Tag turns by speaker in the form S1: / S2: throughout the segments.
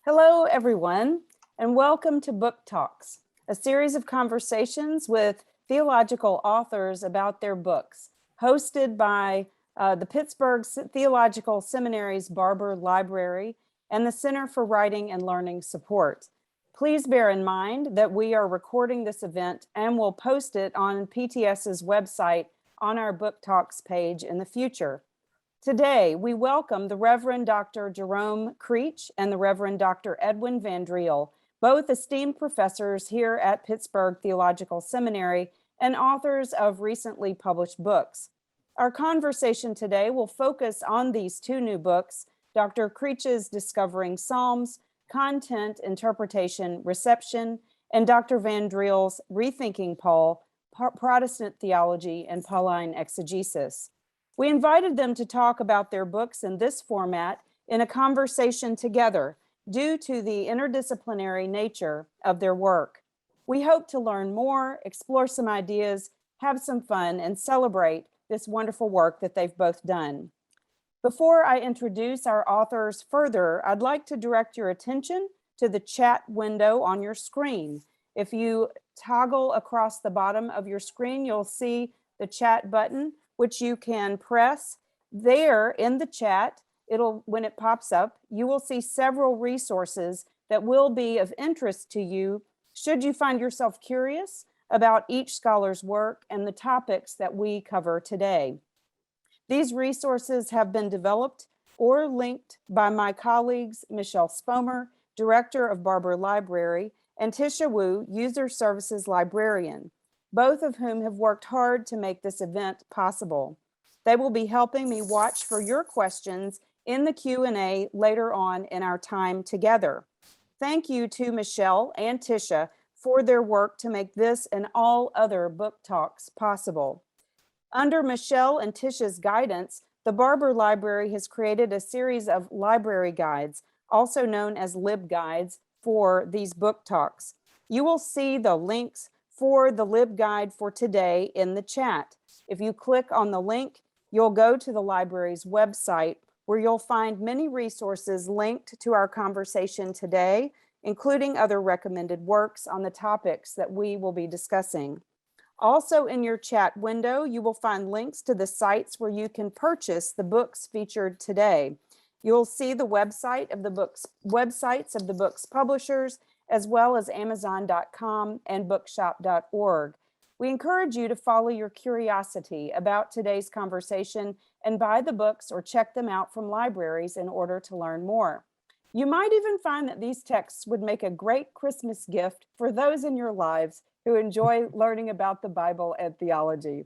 S1: Hello, everyone, and welcome to Book Talks, a series of conversations with theological authors about their books, hosted by the Pittsburgh Theological Seminary's Barber Library and the Center for Writing and Learning Support. Please bear in mind that we are recording this event and will post it on PTS's website on our Book Talks page in the future. Today, we welcome the Reverend Dr. Jerome Creach and the Reverend Dr. Edwin Vandriel, both esteemed professors here at Pittsburgh Theological Seminary and authors of recently published books. Our conversation today will focus on these two new books, Dr. Creach's Discovering Psalms, Content, Interpretation, Reception, and Dr. Vandriel's Rethinking Paul, Protestant Theology and Pauline Exegesis. We invited them to talk about their books in this format in a conversation together due to the interdisciplinary nature of their work. We hope to learn more, explore some ideas, have some fun, and celebrate this wonderful work that they've both done. Before I introduce our authors further, I'd like to direct your attention to the chat window on your screen. If you toggle across the bottom of your screen, you'll see the chat button, which you can press there in the chat. When it pops up, you will see several resources that will be of interest to you should you find yourself curious about each scholar's work and the topics that we cover today. These resources have been developed or linked by my colleagues, Michelle Spomer, Director of Barber Library, and Tisha Wu, User Services Librarian, both of whom have worked hard to make this event possible. They will be helping me watch for your questions in the Q&A later on in our time together. Thank you to Michelle and Tisha for their work to make this and all other book talks possible. Under Michelle and Tisha's guidance, the Barber Library has created a series of library guides, also known as LibGuides, for these book talks. You will see the links for the LibGuide for today in the chat. If you click on the link, you'll go to the library's website where you'll find many resources linked to our conversation today, including other recommended works on the topics that we will be discussing. Also in your chat window, you will find links to the sites where you can purchase the books featured today. You'll see the websites of the books publishers, as well as Amazon.com and bookshop.org. We encourage you to follow your curiosity about today's conversation and buy the books or check them out from libraries in order to learn more. You might even find that these texts would make a great Christmas gift for those in your lives who enjoy learning about the Bible and theology.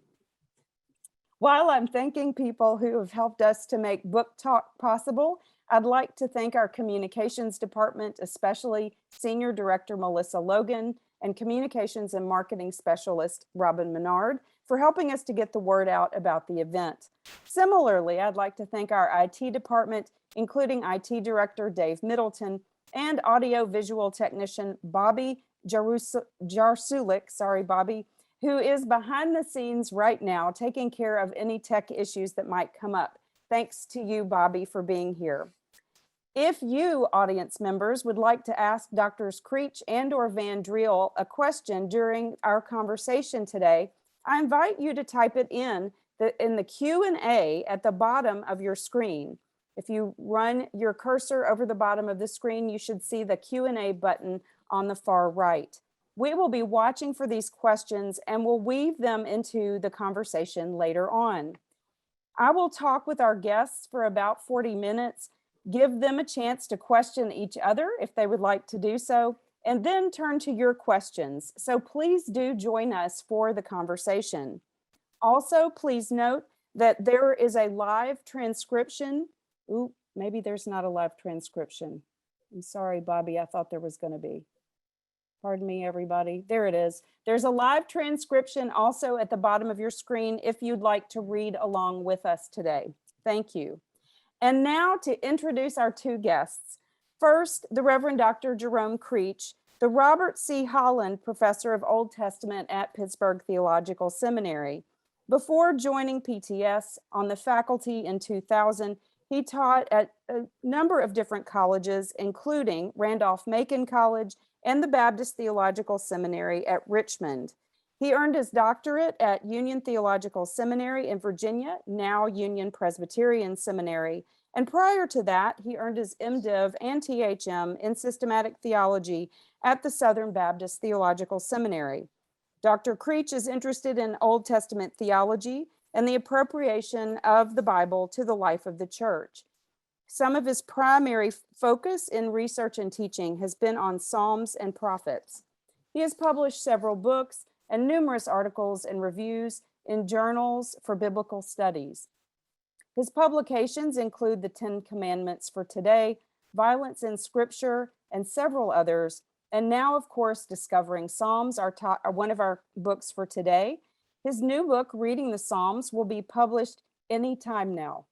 S1: While I'm thanking people who have helped us to make Book Talk possible, I'd like to thank our communications department, especially Senior Director Melissa Logan and Communications and Marketing Specialist Robin Menard, for helping us to get the word out about the event. Similarly, I'd like to thank our IT department, including IT Director Dave Middleton and audio-visual technician Bobby Jarsulik, sorry, Bobby, who is behind the scenes right now taking care of any tech issues that might come up. Thanks to you, Bobby, for being here. If you, audience members, would like to ask Drs. Creach and or Vandriel a question during our conversation today, I invite you to type it in the Q&A at the bottom of your screen. If you run your cursor over the bottom of the screen, you should see the Q&A button on the far right. We will be watching for these questions and will weave them into the conversation later on. I will talk with our guests for about 40 minutes, give them a chance to question each other if they would like to do so, and then turn to your questions. So please do join us for the conversation. Also, please note that there is a live transcription. Ooh, maybe there's not a live transcription. I'm sorry, Bobby, I thought there was going to be. Pardon me, everybody. There it is. There's a live transcription also at the bottom of your screen if you'd like to read along with us today. Thank you. And now to introduce our two guests. First, the Reverend Dr. Jerome Creach, the Robert C. Holland Professor of Old Testament at Pittsburgh Theological Seminary. Before joining PTS on the faculty in 2000, He taught at a number of different colleges, including Randolph-Macon College and the Baptist Theological Seminary at Richmond. He earned his doctorate at Union Theological Seminary in Virginia, now Union Presbyterian Seminary. And prior to that, he earned his MDiv and THM in systematic theology at the Southern Baptist Theological Seminary. Dr. Creach is interested in Old Testament theology and the appropriation of the Bible to the life of the church. Some of his primary focus in research and teaching has been on Psalms and prophets. He has published several books and numerous articles and reviews in journals for biblical studies. His publications include the 10 Commandments for Today, Violence in Scripture, and several others. And now, of course, Discovering Psalms are one of our books for today. His new book, Reading the Psalms, will be published anytime now,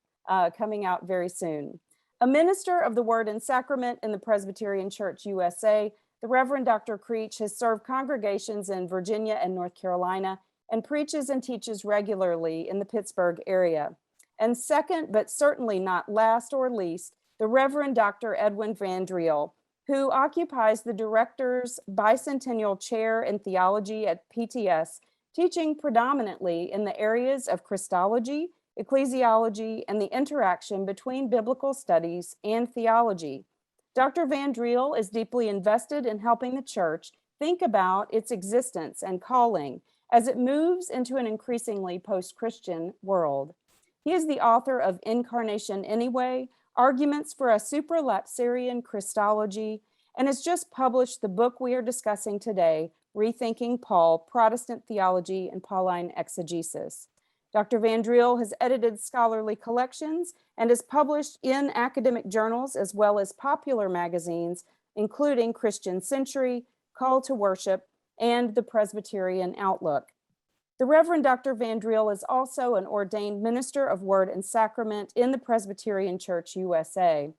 S1: coming out very soon. A minister of the Word and Sacrament in the Presbyterian Church USA, the Reverend Dr. Creach has served congregations in Virginia and North Carolina and preaches and teaches regularly in the Pittsburgh area. And second, but certainly not last or least, the Reverend Dr. Edwin Vandriel, who occupies the Director's Bicentennial Chair in Theology at PTS, teaching predominantly in the areas of Christology, ecclesiology, and the interaction between biblical studies and theology. Dr. Vandriel is deeply invested in helping the church think about its existence and calling as it moves into an increasingly post-Christian world. He is the author of Incarnation Anyway, Arguments for a Supralapsarian Christology, and has just published the book we are discussing today, Rethinking Paul, Protestant Theology and Pauline Exegesis. Dr. Vandriel has edited scholarly collections and is published in academic journals as well as popular magazines, including Christian Century, Call to Worship, and the Presbyterian Outlook. The Reverend Dr. Vandriel is also an ordained minister of Word and Sacrament in the Presbyterian Church USA.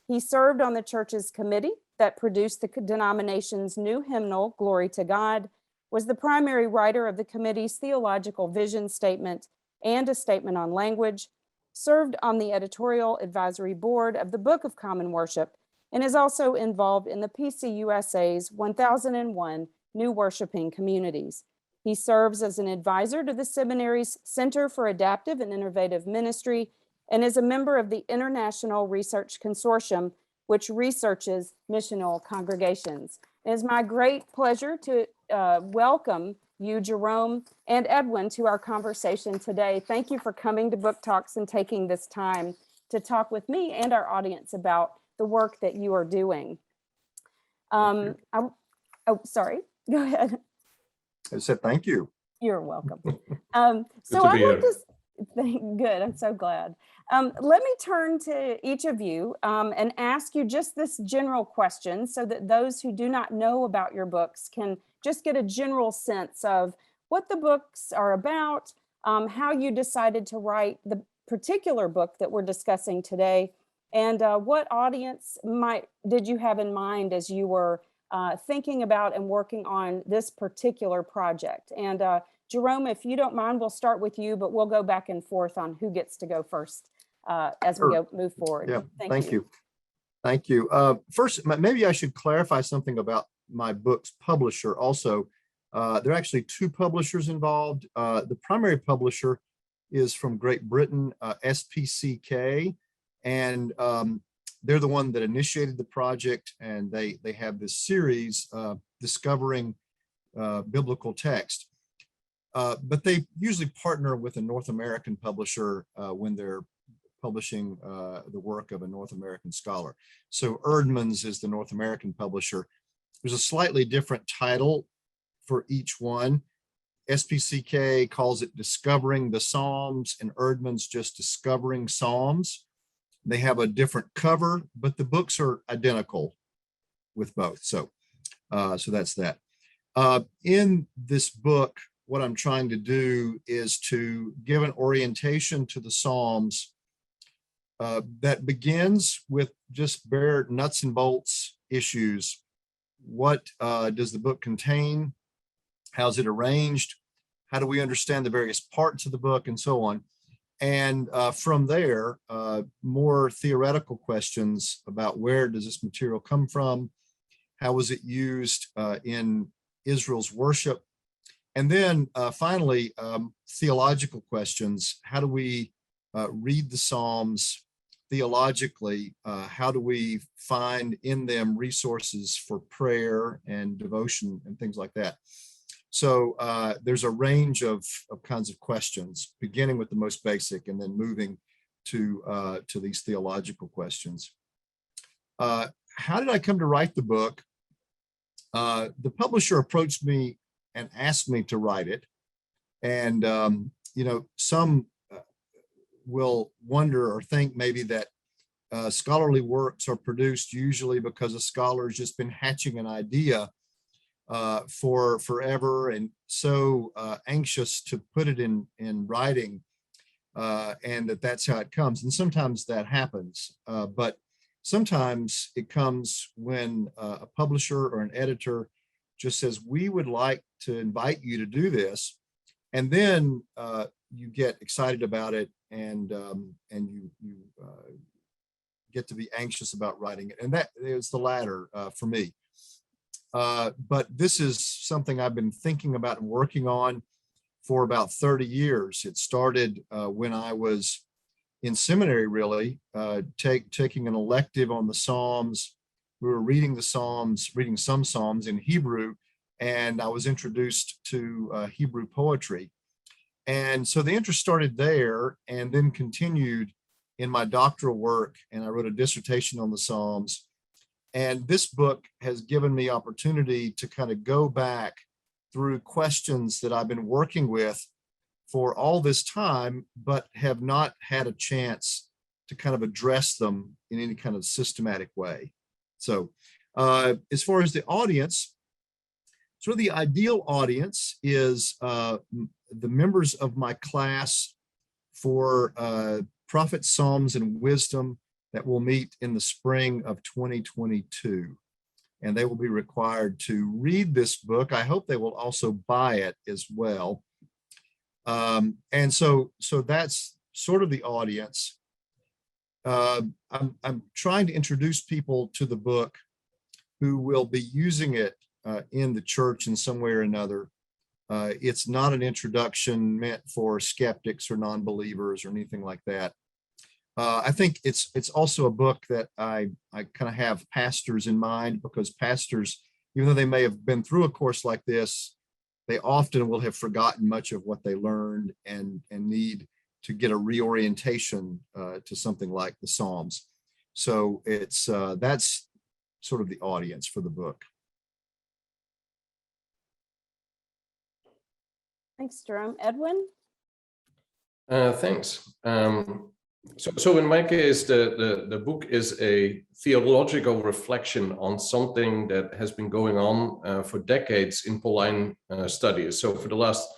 S1: He served on the church's committee that produced the denomination's new hymnal, Glory to God, was the primary writer of the committee's theological vision statement and a statement on language, served on the editorial advisory board of the Book of Common Worship, and is also involved in the PCUSA's 1001 New Worshiping Communities. He serves as an advisor to the seminary's Center for Adaptive and Innovative Ministry and is a member of the International Research Consortium, which researches missional congregations. It is my great pleasure to welcome you, Jerome and Edwin, to our conversation today. Thank you for coming to Book Talks and taking this time to talk with me and our audience about the work that you are doing. Oh, sorry, go ahead.
S2: I said, thank you.
S1: You're welcome. So I'd like to, good, I'm so glad. Let me turn to each of you and ask you just this general question so that those who do not know about your books can just get a general sense of what the books are about, how you decided to write the particular book that we're discussing today, and what audience did you have in mind as you were thinking about and working on this particular project. And Jerome, if you don't mind, we'll start with you, but we'll go back and forth on who gets to go first as we move forward.
S2: Yeah, thank you. Thank you. First, maybe I should clarify something about my book's publisher also. There are actually two publishers involved. The primary publisher is from Great Britain, SPCK, and they're the one that initiated the project, and they have this series, Discovering Biblical Text. But they usually partner with a North American publisher when they're publishing the work of a North American scholar. So Erdman's is the North American publisher. There's a slightly different title for each one. SPCK calls it Discovering the Psalms, and Erdman's just Discovering Psalms. They have a different cover, but the books are identical with both. So that's that. In this book, what I'm trying to do is to give an orientation to the Psalms that begins with just bare nuts and bolts issues. What does the book contain? How's it arranged? How do we understand the various parts of the book, and so on? And from there, more theoretical questions about where does this material come from? How was it used in Israel's worship? And then finally, theological questions. How do we read the Psalms theologically? How do we find in them resources for prayer and devotion and things like that? So there's a range of kinds of questions, beginning with the most basic and then moving to these theological questions. How did I come to write the book? The publisher approached me and asked me to write it. And, some will wonder or think maybe that scholarly works are produced usually because a scholar has just been hatching an idea for forever and so anxious to put it in writing, and that's how it comes. And sometimes that happens, but sometimes it comes when a publisher or an editor just says, we would like to invite you to do this. And then you get excited about it and you get to be anxious about writing it. And that is the latter for me. But this is something I've been thinking about and working on for about 30 years. It started when I was in seminary, really, taking an elective on the Psalms. We were reading the Psalms, reading some Psalms in Hebrew, and I was introduced to Hebrew poetry. And so the interest started there and then continued in my doctoral work, and I wrote a dissertation on the Psalms. And this book has given me opportunity to kind of go back through questions that I've been working with for all this time, but have not had a chance to kind of address them in any kind of systematic way. So as far as the audience, sort of the ideal audience is the members of my class for Prophets, Psalms, and Wisdom that will meet in the spring of 2022. And they will be required to read this book. I hope they will also buy it as well. And so that's sort of the audience. I'm trying to introduce people to the book who will be using it in the church in some way or another. It's not an introduction meant for skeptics or non-believers or anything like that. I think it's also a book that I kind of have pastors in mind, because pastors, even though they may have been through a course like this, they often will have forgotten much of what they learned and need to get a reorientation to something like the Psalms. So it's that's sort of the audience for the book.
S1: Thanks, Jerome. Edwin?
S3: Thanks. So in my case, the book is a theological reflection on something that has been going on for decades in Pauline studies. So for the last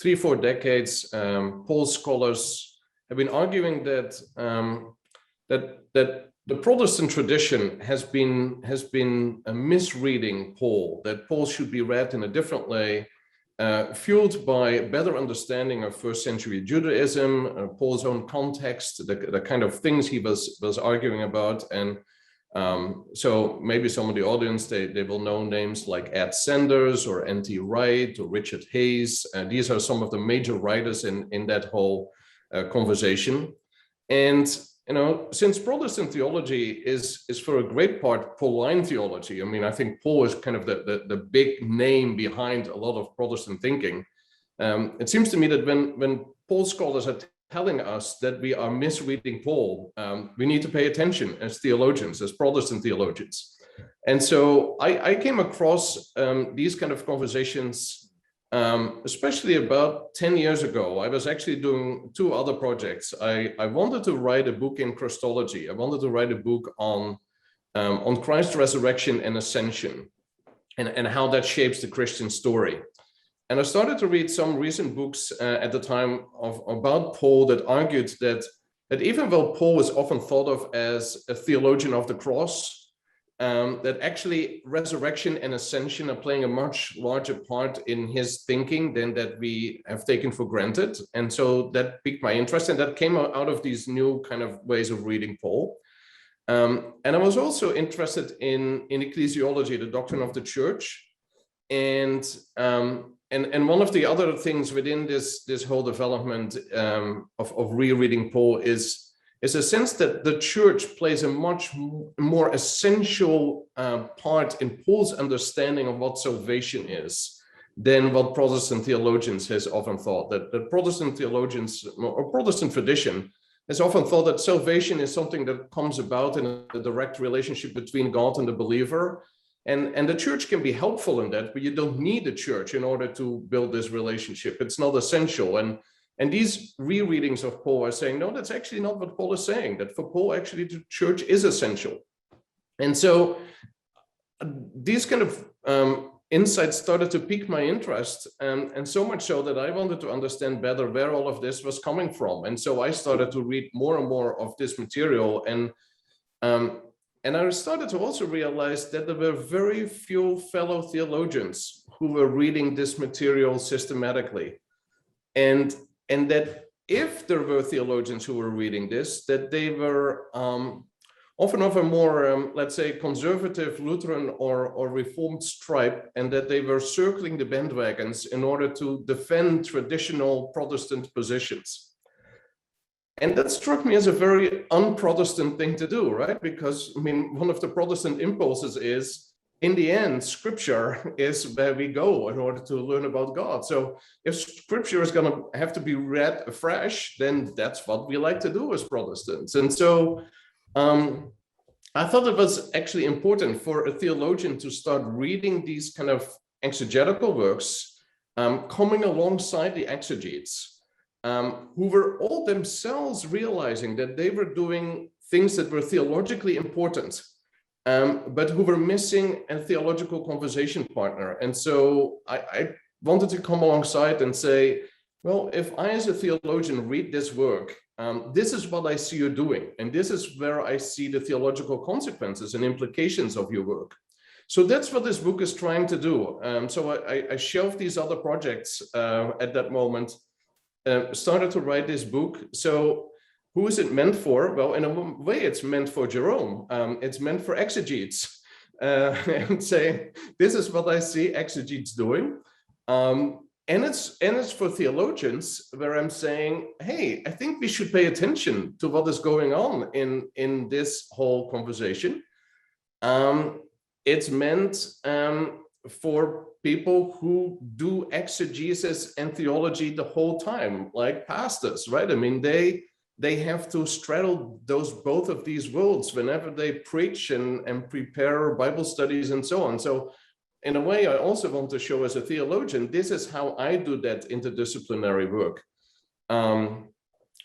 S3: 3-4 decades, Paul scholars have been arguing that that the Protestant tradition has been misreading Paul, that Paul should be read in a different way, fueled by a better understanding of first century Judaism, Paul's own context, the kind of things he was arguing about. And so maybe some of the audience, they will know names like Ed Sanders or N.T. Wright or Richard Hayes. These are some of the major writers in that whole conversation. And since Protestant theology is for a great part Pauline theology, I mean, I think Paul is kind of the big name behind a lot of Protestant thinking. It seems to me that when Paul scholars are telling us that we are misreading Paul, we need to pay attention as theologians, as Protestant theologians. And so I came across these kind of conversations especially about 10 years ago. I was actually doing 2 other projects. I wanted to write a book in Christology. I wanted to write a book on Christ's resurrection and ascension and how that shapes the Christian story. And I started to read some recent books at the time about Paul that argued that even though Paul is often thought of as a theologian of the cross, that actually resurrection and ascension are playing a much larger part in his thinking than that we have taken for granted. And so that piqued my interest, and that came out of these new kind of ways of reading Paul. And I was also interested in ecclesiology, the doctrine of the church. And one of the other things within this whole development of rereading Paul is a sense that the church plays a much more essential part in Paul's understanding of what salvation is than what Protestant theologians has often thought. That Protestant theologians or Protestant tradition has often thought that salvation is something that comes about in a direct relationship between God and the believer. And the church can be helpful in that, but you don't need the church in order to build this relationship. It's not essential. And these rereadings of Paul are saying, no, that's actually not what Paul is saying, that for Paul, actually, the church is essential. And so these kind of insights started to pique my interest, and so much so that I wanted to understand better where all of this was coming from. And so I started to read more and more of this material. And I started to also realize that there were very few fellow theologians who were reading this material systematically. And that if there were theologians who were reading this, that they were often of a more, let's say, conservative Lutheran or Reformed stripe, and that they were circling the bandwagons in order to defend traditional Protestant positions. And that struck me as a very un-Protestant thing to do, right? Because, I mean, one of the Protestant impulses is, in the end, scripture is where we go in order to learn about God. So if scripture is going to have to be read afresh, then that's what we like to do as Protestants. And so I thought it was actually important for a theologian to start reading these kind of exegetical works, coming alongside the exegetes, who were all themselves realizing that they were doing things that were theologically important, but who were missing a theological conversation partner. And so I wanted to come alongside and say, well, if I as a theologian read this work, this is what I see you doing, and this is where I see the theological consequences and implications of your work. So that's what this book is trying to do. So I shelved these other projects at that moment, started to write this book. So who is it meant for? Well, in a way, it's meant for Jerome. It's meant for exegetes, and saying, this is what I see exegetes doing. And it's for theologians, where I'm saying, hey, I think we should pay attention to what is going on in this whole conversation. It's meant for people who do exegesis and theology the whole time, like pastors, right? I mean, they have to straddle both of these worlds whenever they preach and prepare Bible studies and so on. So in a way, I also want to show as a theologian, this is how I do that interdisciplinary work.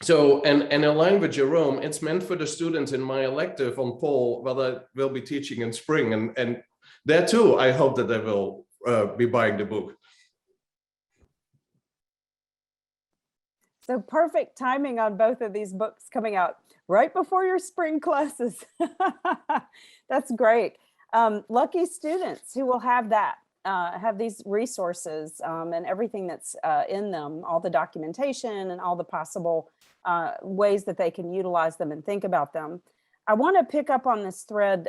S3: So, and in line with Jerome, it's meant for the students in my elective on Paul, what I will be teaching in spring. And there too, I hope that they will be buying the book.
S1: So perfect timing on both of these books coming out right before your spring classes. That's great. Lucky students who will have that, have these resources and everything that's in them, all the documentation and all the possible ways that they can utilize them and think about them. I want to pick up on this thread,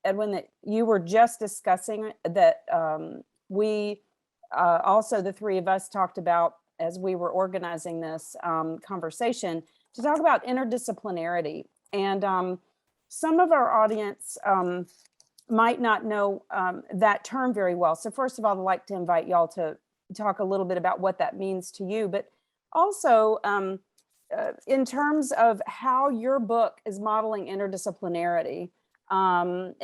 S1: Edwin, that you were just discussing, that we also, the three of us, talked about as we were organizing this conversation, to talk about interdisciplinarity. And some of our audience might not know that term very well. So first of all, I'd like to invite y'all to talk a little bit about what that means to you, but also in terms of how your book is modeling interdisciplinarity. And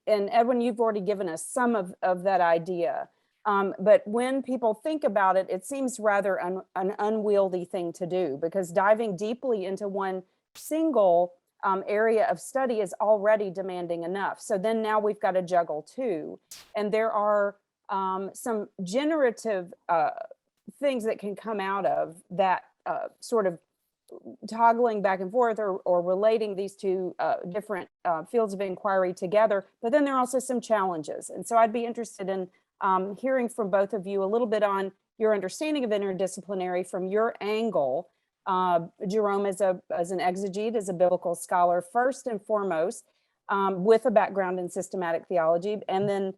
S1: Edwin, you've already given us some of that idea. But when people think about it, it seems rather an unwieldy thing to do, because diving deeply into one single area of study is already demanding enough. So then now we've got to juggle two. And there are some generative things that can come out of that sort of toggling back and forth or relating these two different fields of inquiry together, but then there are also some challenges. And so I'd be interested in hearing from both of you a little bit on your understanding of interdisciplinary from your angle. Jerome as an exegete, as a biblical scholar, first and foremost, with a background in systematic theology, and then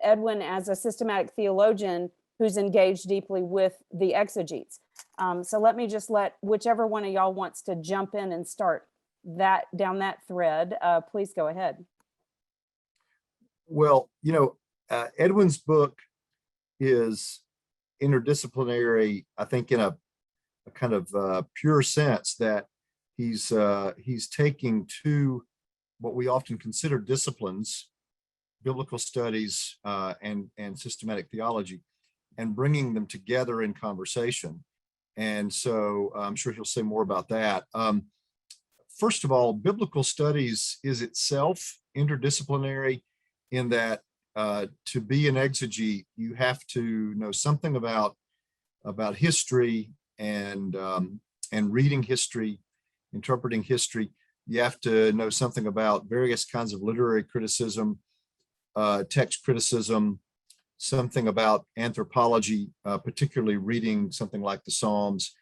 S1: Edwin as a systematic theologian who's engaged deeply with the exegetes. So let me just let whichever one of y'all wants to jump in and start down that thread. Please go ahead.
S2: Well, Edwin's book is interdisciplinary, I think, in a kind of pure sense, that he's taking two what we often consider disciplines, biblical studies and systematic theology, and bringing them together in conversation. And so I'm sure he'll say more about that. First of all, biblical studies is itself interdisciplinary in that to be an exegete, you have to know something about history and reading history, interpreting history. You have to know something about various kinds of literary criticism, text criticism, something about anthropology, particularly reading something like the Psalms.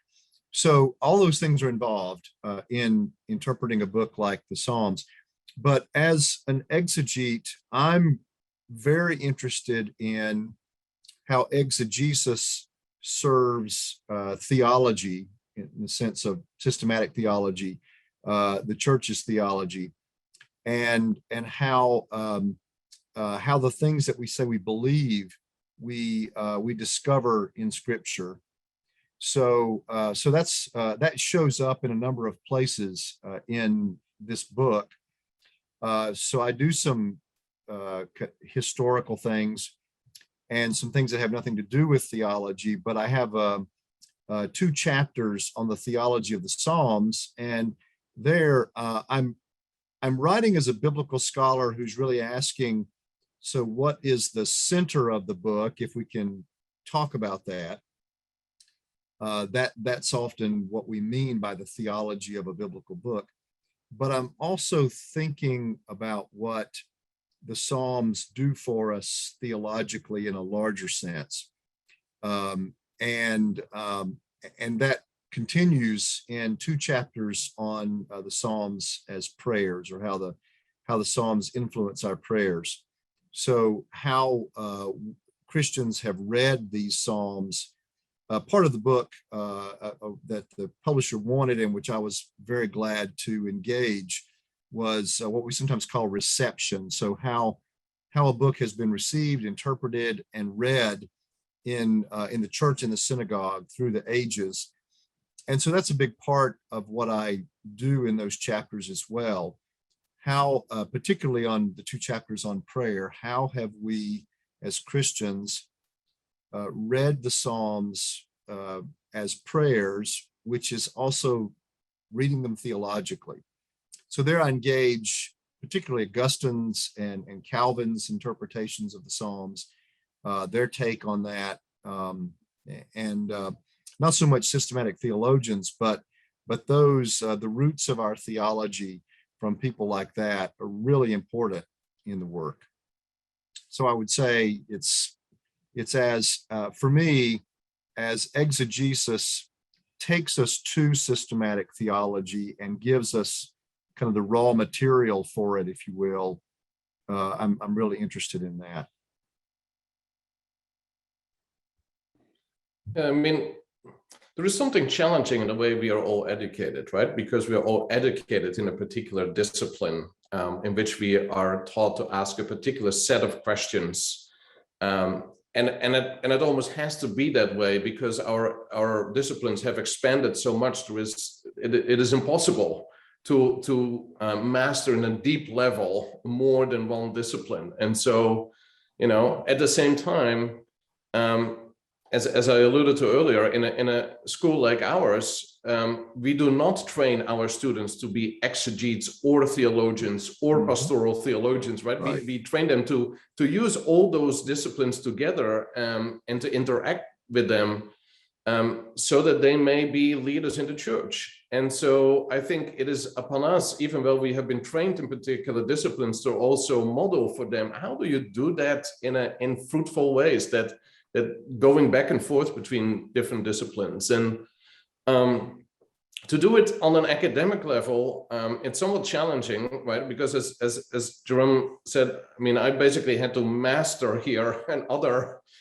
S2: So all those things are involved in interpreting a book like the Psalms. But as an exegete, I'm very interested in how exegesis serves theology in the sense of systematic theology, the church's theology, and how the things that we say we believe we discover in Scripture. So that shows up in a number of places in this book. So I do some historical things and some things that have nothing to do with theology, but I have 2 chapters on the theology of the Psalms, and there I'm writing as a biblical scholar who's really asking, so what is the center of the book, if we can talk about that? That's often what we mean by the theology of a biblical book. But I'm also thinking about what the Psalms do for us theologically in a larger sense. And that continues in 2 chapters on the Psalms as prayers, or how the Psalms influence our prayers. So how Christians have read these Psalms. Part of the book that the publisher wanted, and which I was very glad to engage, was what we sometimes call reception. So how a book has been received, interpreted, and read in the church and the synagogue through the ages. And so that's a big part of what I do in those chapters as well. How, particularly on the 2 chapters on prayer, how have we as Christians read the Psalms as prayers, which is also reading them theologically. So there I engage particularly Augustine's and Calvin's interpretations of the Psalms, their take on that, and not so much systematic theologians, but those, the roots of our theology from people like that are really important in the work. So I would say it's as, for me, as exegesis takes us to systematic theology and gives us kind of the raw material for it, if you will, I'm really interested in that.
S3: I mean, there is something challenging in the way we are all educated, right? Because we are all educated in a particular discipline in which we are taught to ask a particular set of questions. And it almost has to be that way because our disciplines have expanded so much. It is impossible to master in a deep level more than one discipline. And so, at the same time, as I alluded to earlier, in a school like ours, we do not train our students to be exegetes or theologians or pastoral theologians, right? We train them to use all those disciplines together and to interact with them so that they may be leaders in the church. And so I think it is upon us, even though we have been trained in particular disciplines, to also model for them, how do you do that in fruitful ways, that going back and forth between different disciplines. And to do it on an academic level, it's somewhat challenging, right? Because as Jerome said, I mean, I basically had to master here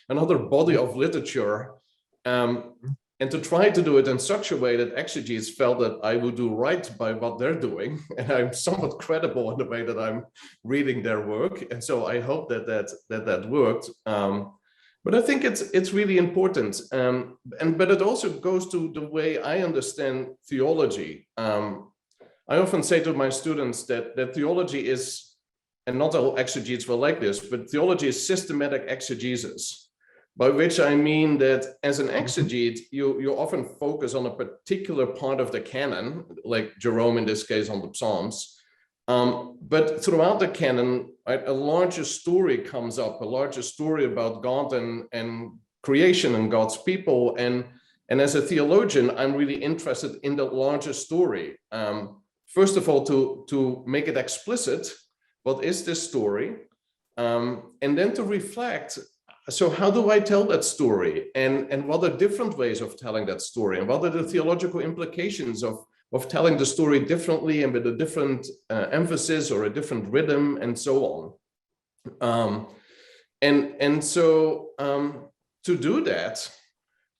S3: another body of literature, and to try to do it in such a way that exegetes felt that I would do right by what they're doing, and I'm somewhat credible in the way that I'm reading their work. And so I hope that worked. But I think it's really important, but it also goes to the way I understand theology. I often say to my students that theology is, and not all exegetes were like this, but theology is systematic exegesis, by which I mean that as an exegete, you often focus on a particular part of the canon, like Jerome in this case on the Psalms. But throughout the canon, right, a larger story comes up, a larger story about God and creation and God's people. And as a theologian, I'm really interested in the larger story. First of all, to make it explicit, what is this story? And then to reflect, so how do I tell that story? And what are different ways of telling that story? And what are the theological implications of telling the story differently and with a different emphasis or a different rhythm and so on. And so to do that,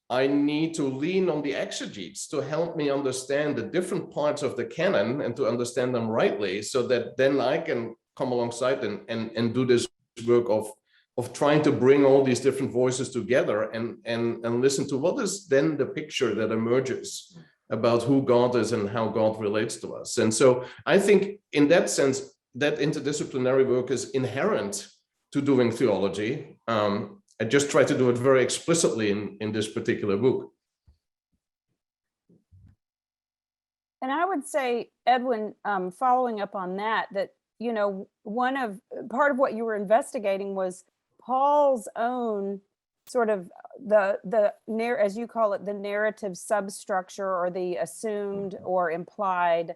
S3: I need to lean on the exegetes to help me understand the different parts of the canon and to understand them rightly, so that then I can come alongside and do this work of trying to bring all these different voices together and listen to what is then the picture that emerges about who God is and how God relates to us. And so I think in that sense, that interdisciplinary work is inherent to doing theology. I just try to do it very explicitly in this particular book.
S1: And I would say, Edwin, following up on that, you know, part of what you were investigating was Paul's own sort of as you call it, the narrative substructure, or the assumed or implied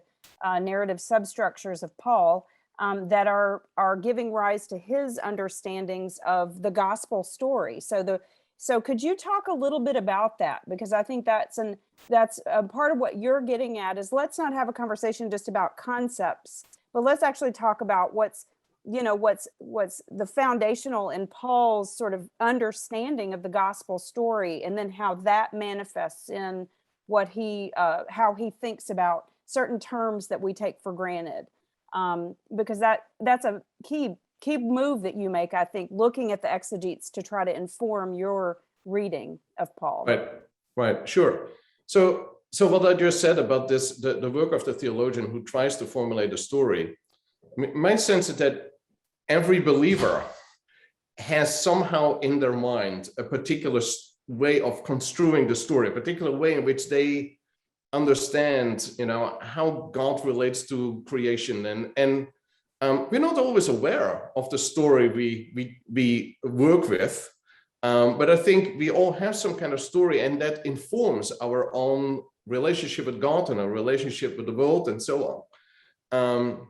S1: narrative substructures of Paul that are giving rise to his understandings of the gospel story. So could you talk a little bit about that? Because I think that's a part of what you're getting at, is let's not have a conversation just about concepts, but let's actually talk about what's the foundational in Paul's sort of understanding of the gospel story, and then how that manifests in what how he thinks about certain terms that we take for granted. Because that's a key move that you make, I think, looking at the exegetes to try to inform your reading of Paul.
S3: Right, sure. So what I just said about this, the work of the theologian who tries to formulate a story, my sense is that every believer has somehow in their mind a particular way of construing the story, a particular way in which they understand, how God relates to creation. And we're not always aware of the story we work with, but I think we all have some kind of story, and that informs our own relationship with God and our relationship with the world and so on.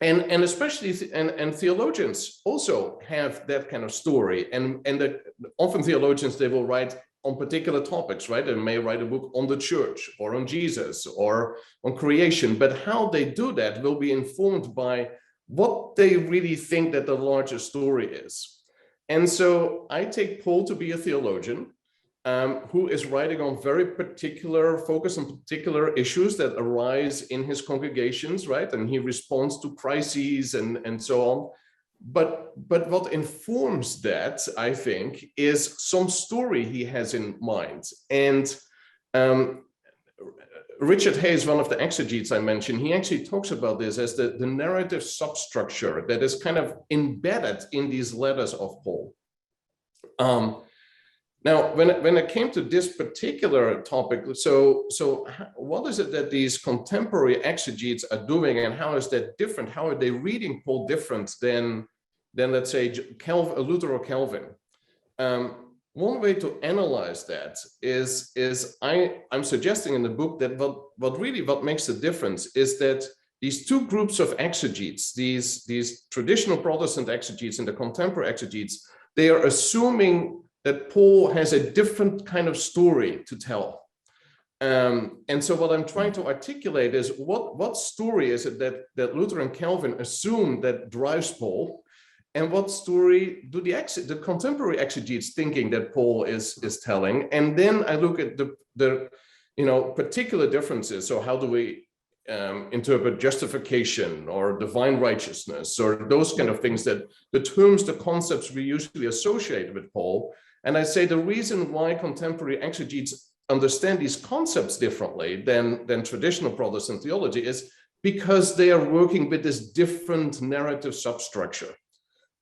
S3: And especially and theologians also have that kind of story, and often theologians, they will write on particular topics, right? They may write a book on the church or on Jesus or on creation, but how they do that will be informed by what they really think that the larger story is. And so I take Paul to be a theologian who is writing on very particular focus on particular issues that arise in his congregations, right? And he responds to crises and so on. But what informs that, I think, is some story he has in mind. And Richard Hayes, one of the exegetes I mentioned, he actually talks about this as the narrative substructure that is kind of embedded in these letters of Paul. Now, when it came to this particular topic, so what is it that these contemporary exegetes are doing, and how is that different? How are they reading Paul different than let's say, Luther or Calvin? one way to analyze that is I'm suggesting in the book that what makes the difference is that these two groups of exegetes, these traditional Protestant exegetes and the contemporary exegetes, they are assuming that Paul has a different kind of story to tell. And so what I'm trying to articulate is what story is it that Luther and Calvin assume that drives Paul, and what story do the contemporary exegetes thinking that Paul is telling? And then I look at the particular differences. So how do we interpret justification or divine righteousness or those kind of things, that the terms, the concepts we usually associate with Paul? And I say the reason why contemporary exegetes understand these concepts differently than traditional Protestant theology is because they are working with this different narrative substructure.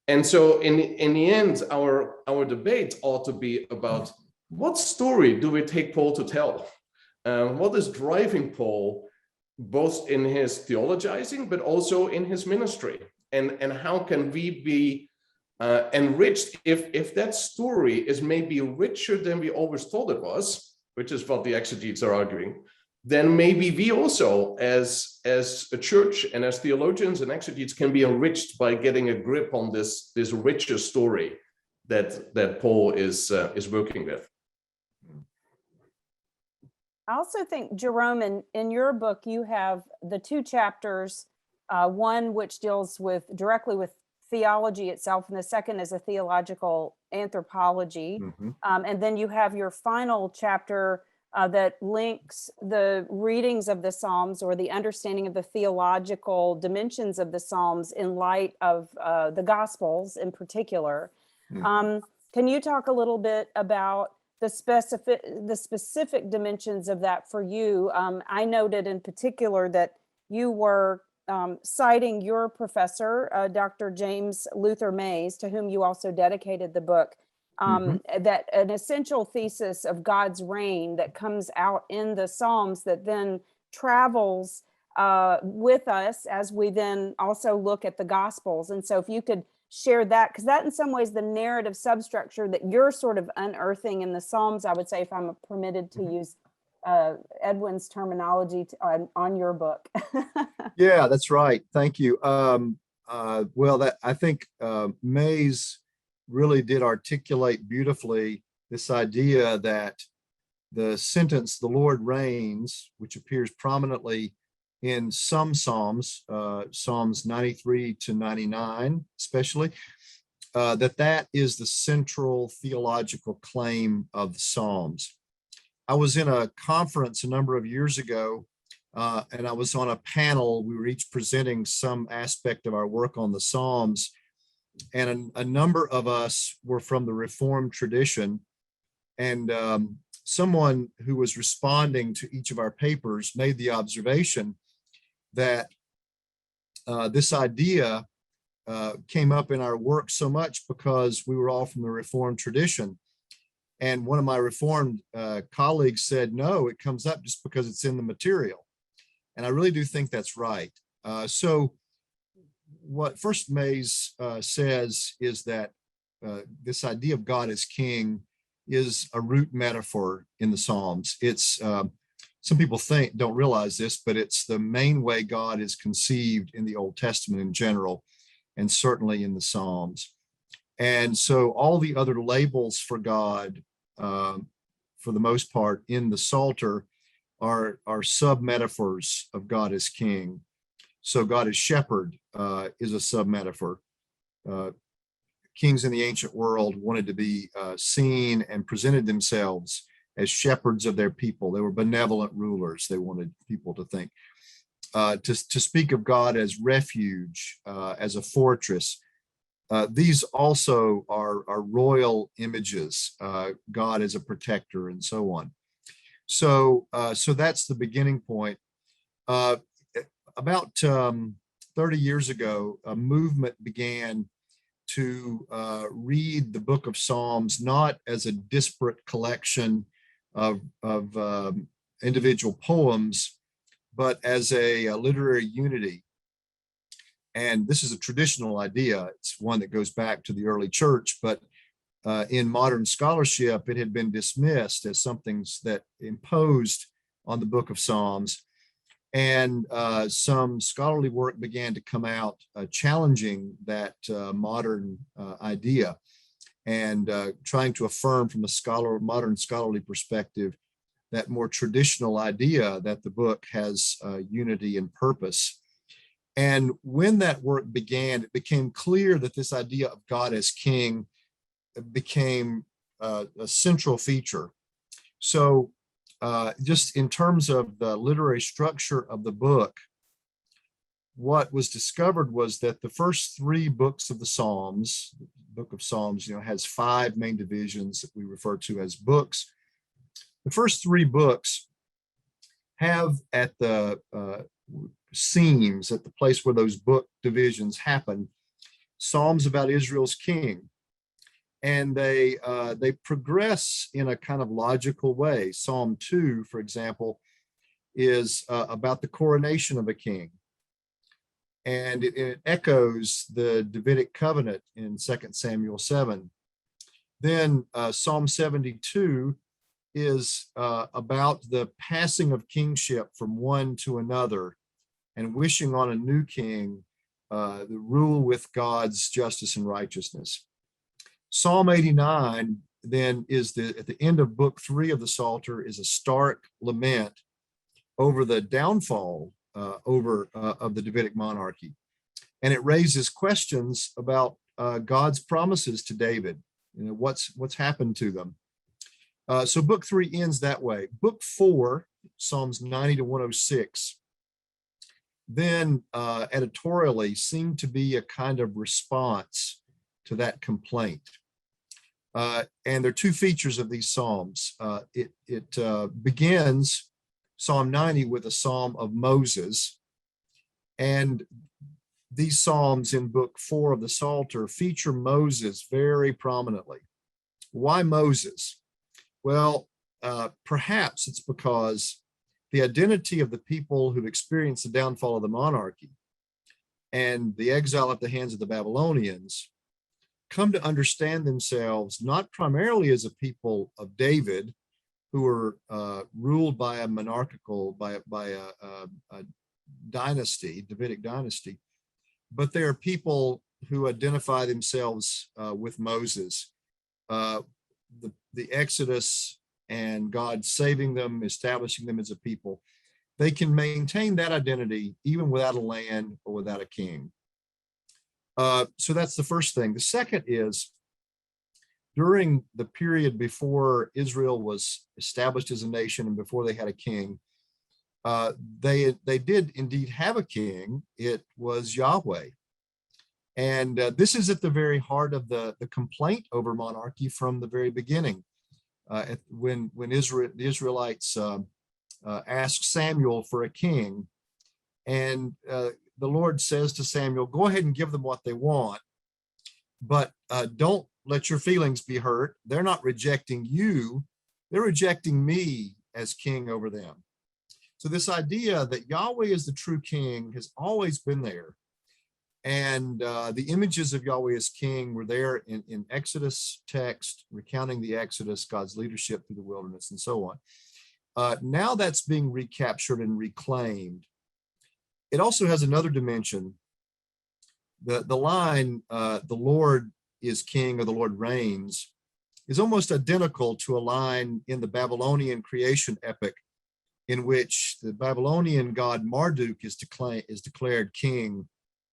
S3: And so in the end, our debate ought to be about what story do we take Paul to tell? What is driving Paul, both in his theologizing, but also in his ministry? And how can we be enriched if that story is maybe richer than we always thought it was, which is what the exegetes are arguing, then maybe we also, as a church and as theologians and exegetes, can be enriched by getting a grip on this richer story that Paul is working with.
S1: I also think, Jerome, in your book, you have the two chapters, one which deals directly with theology itself, and the second is a theological anthropology. And then you have your final chapter that links the readings of the Psalms, or the understanding of the theological dimensions of the Psalms in light of the Gospels in particular. Can you talk a little bit about the specific dimensions of that for you? I noted in particular that you were citing your professor, Dr. James Luther Mays, to whom you also dedicated the book, that an essential thesis of God's reign that comes out in the Psalms that then travels with us as we then also look at the Gospels. And so if you could share that, because that in some ways the narrative substructure that you're sort of unearthing in the Psalms, I would say, if I'm permitted to use Edwin's terminology on your book.
S2: Yeah, that's right. Thank you. Well, I think Mays really did articulate beautifully this idea that the sentence, "the Lord reigns," which appears prominently in some Psalms, Psalms 93 to 99 especially, that is the central theological claim of the Psalms. I was in a conference a number of years ago, and I was on a panel. We were each presenting some aspect of our work on the Psalms, and a number of us were from the Reformed tradition. And someone who was responding to each of our papers made the observation that this idea came up in our work so much because we were all from the Reformed tradition. And one of my Reformed colleagues said, no, it comes up just because it's in the material. And I really do think that's right. So what First Mays says is that this idea of God as king is a root metaphor in the Psalms. It's some people don't realize this, but it's the main way God is conceived in the Old Testament in general, and certainly in the Psalms. And so all the other labels for God, for the most part, in the Psalter are sub-metaphors of God as king. So God as shepherd is a sub-metaphor. Kings in the ancient world wanted to be seen and presented themselves as shepherds of their people. They were benevolent rulers, they wanted people to think. To speak of God as refuge, as a fortress, these also are royal images, God as a protector, and so on. So that's the beginning point. About 30 years ago, a movement began to read the book of Psalms not as a disparate collection of individual poems, but as a literary unity. And this is a traditional idea. It's one that goes back to the early church, but in modern scholarship, it had been dismissed as something that imposed on the book of Psalms. And some scholarly work began to come out challenging that modern idea and trying to affirm from a modern scholarly perspective that more traditional idea that the book has unity and purpose. And when that work began, it became clear that this idea of God as king became a central feature. So just in terms of the literary structure of the book, what was discovered was that the first three books of the Psalms, the book of Psalms, has five main divisions that we refer to as books. The first three books have at the seams, at the place where those book divisions happen, Psalms about Israel's king. And they progress in a kind of logical way. Psalm 2, for example, is about the coronation of a king. And it echoes the Davidic covenant in 2 Samuel 7. Then Psalm 72 is about the passing of kingship from one to another and wishing on a new king, the rule with God's justice and righteousness. Psalm 89 then is at the end of book 3 of the Psalter is a stark lament over the downfall of the Davidic monarchy. And it raises questions about God's promises to David, what's happened to them. So book 3 ends that way. Book 4, Psalms 90 to 106, then editorially seemed to be a kind of response to that complaint. And there are two features of these Psalms. It begins Psalm 90 with a Psalm of Moses. And these Psalms in book 4 of the Psalter feature Moses very prominently. Why Moses? Well, perhaps it's because the identity of the people who've experienced the downfall of the monarchy and the exile at the hands of the Babylonians come to understand themselves not primarily as a people of David, who were ruled by a monarchical, by a dynasty, Davidic dynasty, but they are people who identify themselves with Moses. The Exodus and God saving them, establishing them as a people, they can maintain that identity even without a land or without a king. So that's the first thing. The second is, during the period before Israel was established as a nation and before they had a king, they did indeed have a king. It was Yahweh. And this is at the very heart of the complaint over monarchy from the very beginning. When the Israelites asked Samuel for a king, and the Lord says to Samuel, go ahead and give them what they want, but don't let your feelings be hurt. They're not rejecting you, they're rejecting me as king over them. So this idea that Yahweh is the true king has always been there. And the images of Yahweh as king were there in Exodus text, recounting the Exodus, God's leadership through the wilderness, and so on. Now that's being recaptured and reclaimed. It also has another dimension. The line, the Lord is king or the Lord reigns, is almost identical to a line in the Babylonian creation epic, in which the Babylonian god Marduk is declared king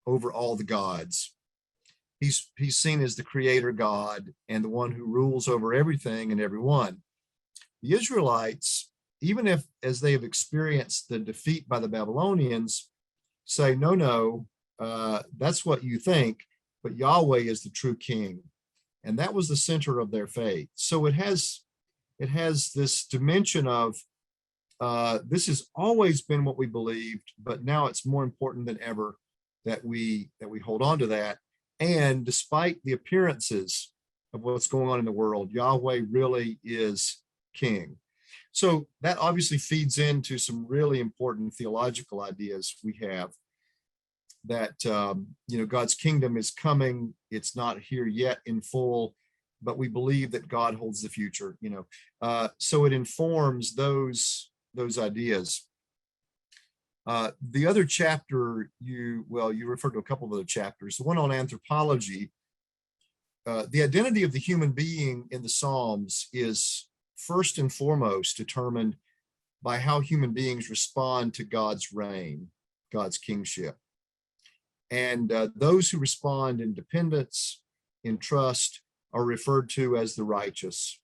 S2: over all the gods. He's seen as the creator God and the one who rules over everything and everyone. The Israelites, even if as they have experienced the defeat by the Babylonians, say, no, that's what you think, but Yahweh is the true king. And that was the center of their faith. So it has this dimension of this has always been what we believed, but now it's more important than ever that we hold on to that. And despite the appearances of what's going on in the world, Yahweh really is king. So that obviously feeds into some really important theological ideas we have, that God's kingdom is coming. It's not here yet in full. but we believe that God holds the future, so it informs those ideas. The other chapter, you referred to a couple of other chapters, the one on anthropology. The identity of the human being in the Psalms is first and foremost determined by how human beings respond to God's reign, God's kingship. And those who respond in dependence, in trust, are referred to as the righteous.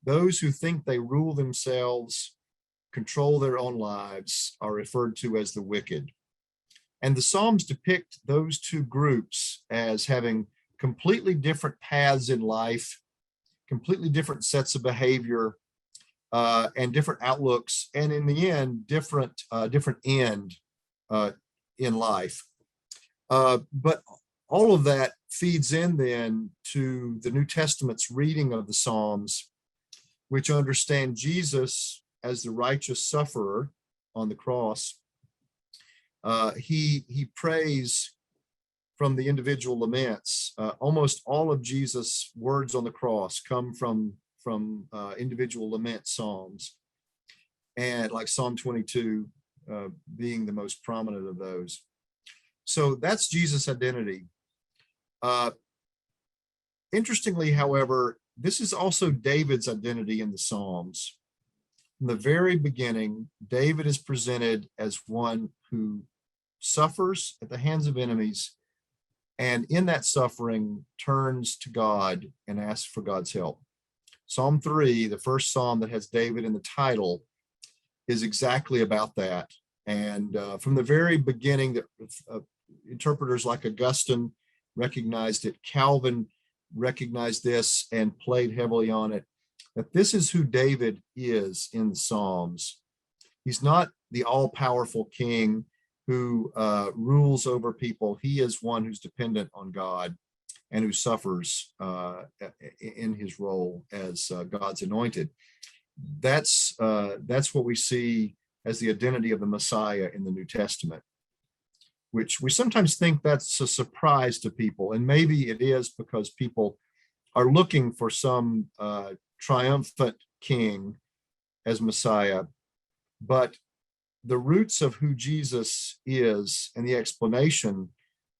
S2: Those who think they rule themselves, control their own lives, are referred to as the wicked. And the Psalms depict those two groups as having completely different paths in life, completely different sets of behavior, and different outlooks, and in the end, different end in life. But all of that feeds in then to the New Testament's reading of the Psalms, which understand Jesus as the righteous sufferer on the cross. He prays from the individual laments. Almost all of Jesus' words on the cross come from individual lament psalms, and like Psalm 22 being the most prominent of those. So that's Jesus' identity. Interestingly, however, this is also David's identity in the Psalms. From the very beginning, David is presented as one who suffers at the hands of enemies, and in that suffering turns to God and asks for God's help. Psalm 3, the first psalm that has David in the title, is exactly about that. And from the very beginning, interpreters like Augustine recognized it. Calvin recognized this and played heavily on it, that this is who David is in the Psalms. He's not the all-powerful king who rules over people. He is one who's dependent on God and who suffers in his role as God's anointed. That's what we see as the identity of the Messiah in the New Testament, which we sometimes think that's a surprise to people. And maybe it is because people are looking for some triumphant king as Messiah. But the roots of who Jesus is and the explanation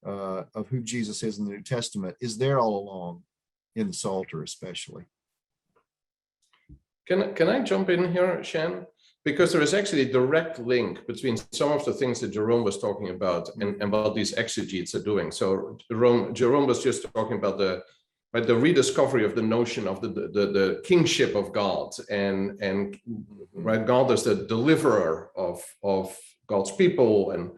S2: of who Jesus is in the New Testament is there all along, in the Psalter especially.
S3: Can I jump in here, Shan? Because there is actually a direct link between some of the things that Jerome was talking about and what these exegetes are doing. So Jerome was just talking about the rediscovery of the notion of the kingship of God, and right, God as the deliverer of God's people, and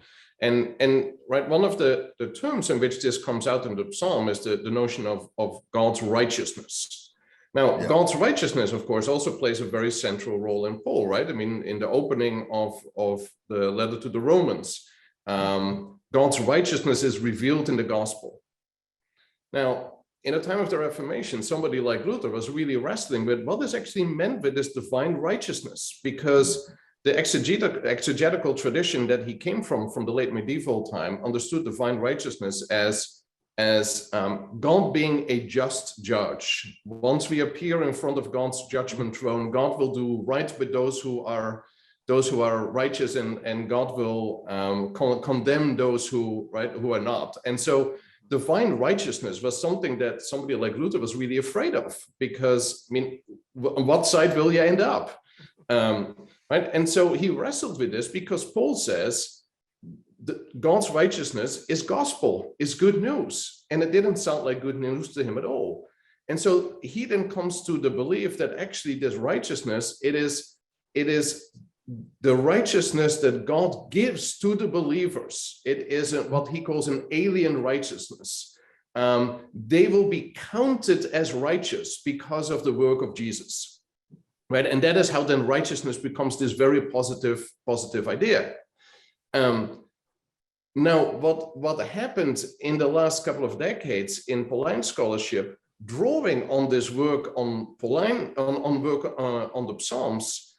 S3: right, one of the terms in which this comes out in the psalm is the notion of God's righteousness. Now, yeah. God's righteousness, of course, also plays a very central role in Paul, right? I mean, in the opening of the letter to the Romans, God's righteousness is revealed in the gospel. Now, in the time of the Reformation, somebody like Luther was really wrestling with what is actually meant with this divine righteousness, because the exegetical tradition that he came from the late medieval time understood divine righteousness as God being a just judge. Once we appear in front of God's judgment throne, God will do right with those who are righteous, and God will condemn those who are not. And so divine righteousness was something that somebody like Luther was really afraid of, because, I mean, on what side will you end up? Right? And so he wrestled with this because Paul says God's righteousness is gospel, is good news. And it didn't sound like good news to him at all. And so he then comes to the belief that actually this righteousness, it is the righteousness that God gives to the believers. It is what he calls an alien righteousness. They will be counted as righteous because of the work of Jesus, right? And that is how then righteousness becomes this very positive idea. Now, what happened in the last couple of decades in Pauline scholarship, drawing on this work on Pauline, on the Psalms,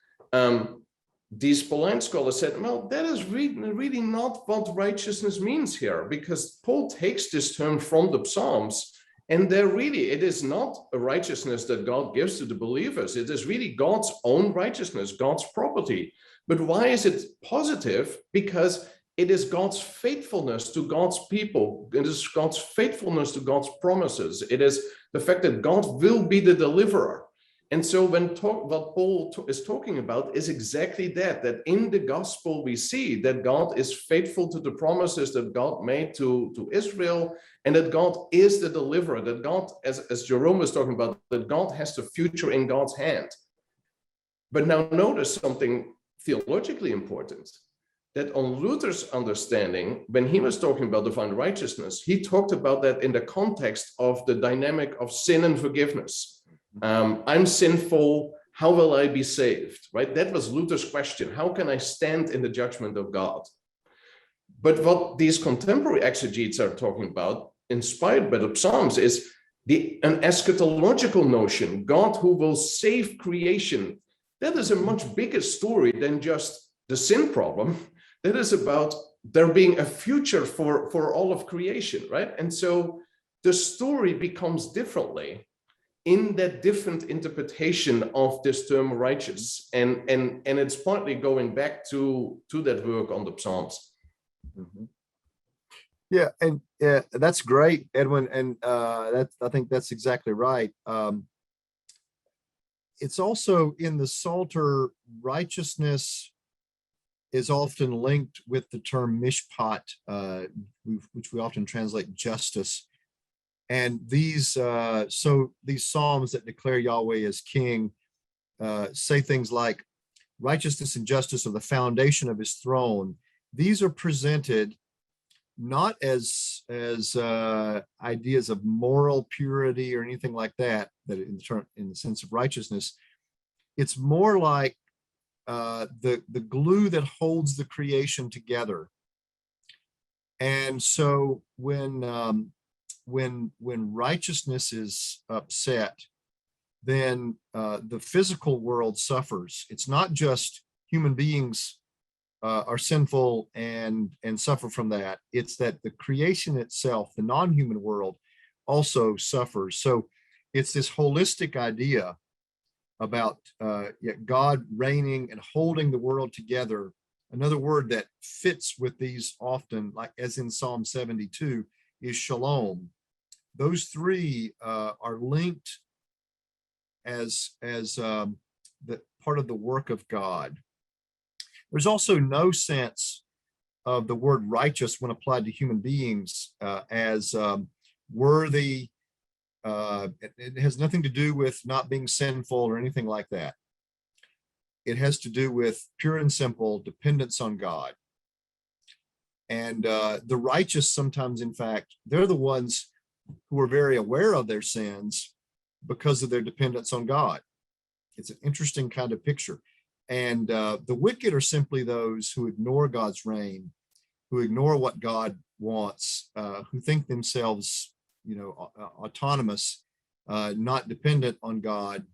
S3: these Pauline scholars said, well, that is really not what righteousness means here, because Paul takes this term from the Psalms And it is not a righteousness that God gives to the believers. It is really God's own righteousness, God's property. But why is it positive? Because it is God's faithfulness to God's people. It is God's faithfulness to God's promises. It is the fact that God will be the deliverer. And so what Paul is talking about is exactly that in the gospel we see that God is faithful to the promises that God made to Israel, and that God is the deliverer, that God, as Jerome was talking about, that God has the future in God's hand. But now notice something theologically important, that on Luther's understanding, when he was talking about divine righteousness, he talked about that in the context of the dynamic of sin and forgiveness. I'm sinful, how will I be saved, right? That was Luther's question. How can I stand in the judgment of God? But what these contemporary exegetes are talking about, inspired by the Psalms, is an eschatological notion, God who will save creation. That is a much bigger story than just the sin problem. That is about there being a future for all of creation, right? And so the story becomes differently in that different interpretation of this term righteous. And it's partly going back to that work on the Psalms.
S2: Mm-hmm. Yeah, and that's great, Edwin. And I think that's exactly right. It's also in the Psalter, righteousness is often linked with the term mishpat, which we often translate justice. And these psalms that declare Yahweh as king say things like righteousness and justice are the foundation of his throne. These are presented not as ideas of moral purity or anything like that in the sense of righteousness. It's more like the glue that holds the creation together. And so when righteousness is upset, then the physical world suffers. It's not just human beings are sinful and suffer from that. It's that the creation itself, the non-human world, also suffers. So it's this holistic idea about God reigning and holding the world together. Another word that fits with these often, like as in Psalm 72, is shalom. Those three are linked as the part of the work of God. There's also no sense of the word righteous when applied to human beings as worthy. It has nothing to do with not being sinful or anything like that. It has to do with pure and simple dependence on God. And the righteous sometimes, in fact, they're the ones who are very aware of their sins because of their dependence on God. It's an interesting kind of picture. And the wicked are simply those who ignore God's reign, who ignore what God wants, who think themselves, autonomous, not dependent on God,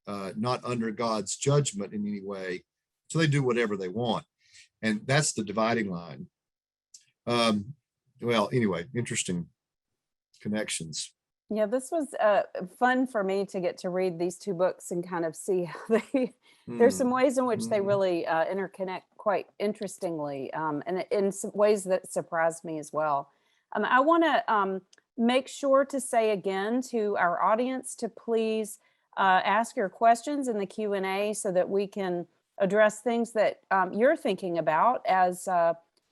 S2: not under God's judgment in any way. So they do whatever they want. And that's the dividing line. Well, anyway, interesting connections.
S1: Yeah, this was fun for me to get to read these two books and kind of see how there's some ways in which they really interconnect quite interestingly, and in some ways that surprised me as well. I want to make sure to say again to our audience to please ask your questions in the Q&A so that we can address things that you're thinking about as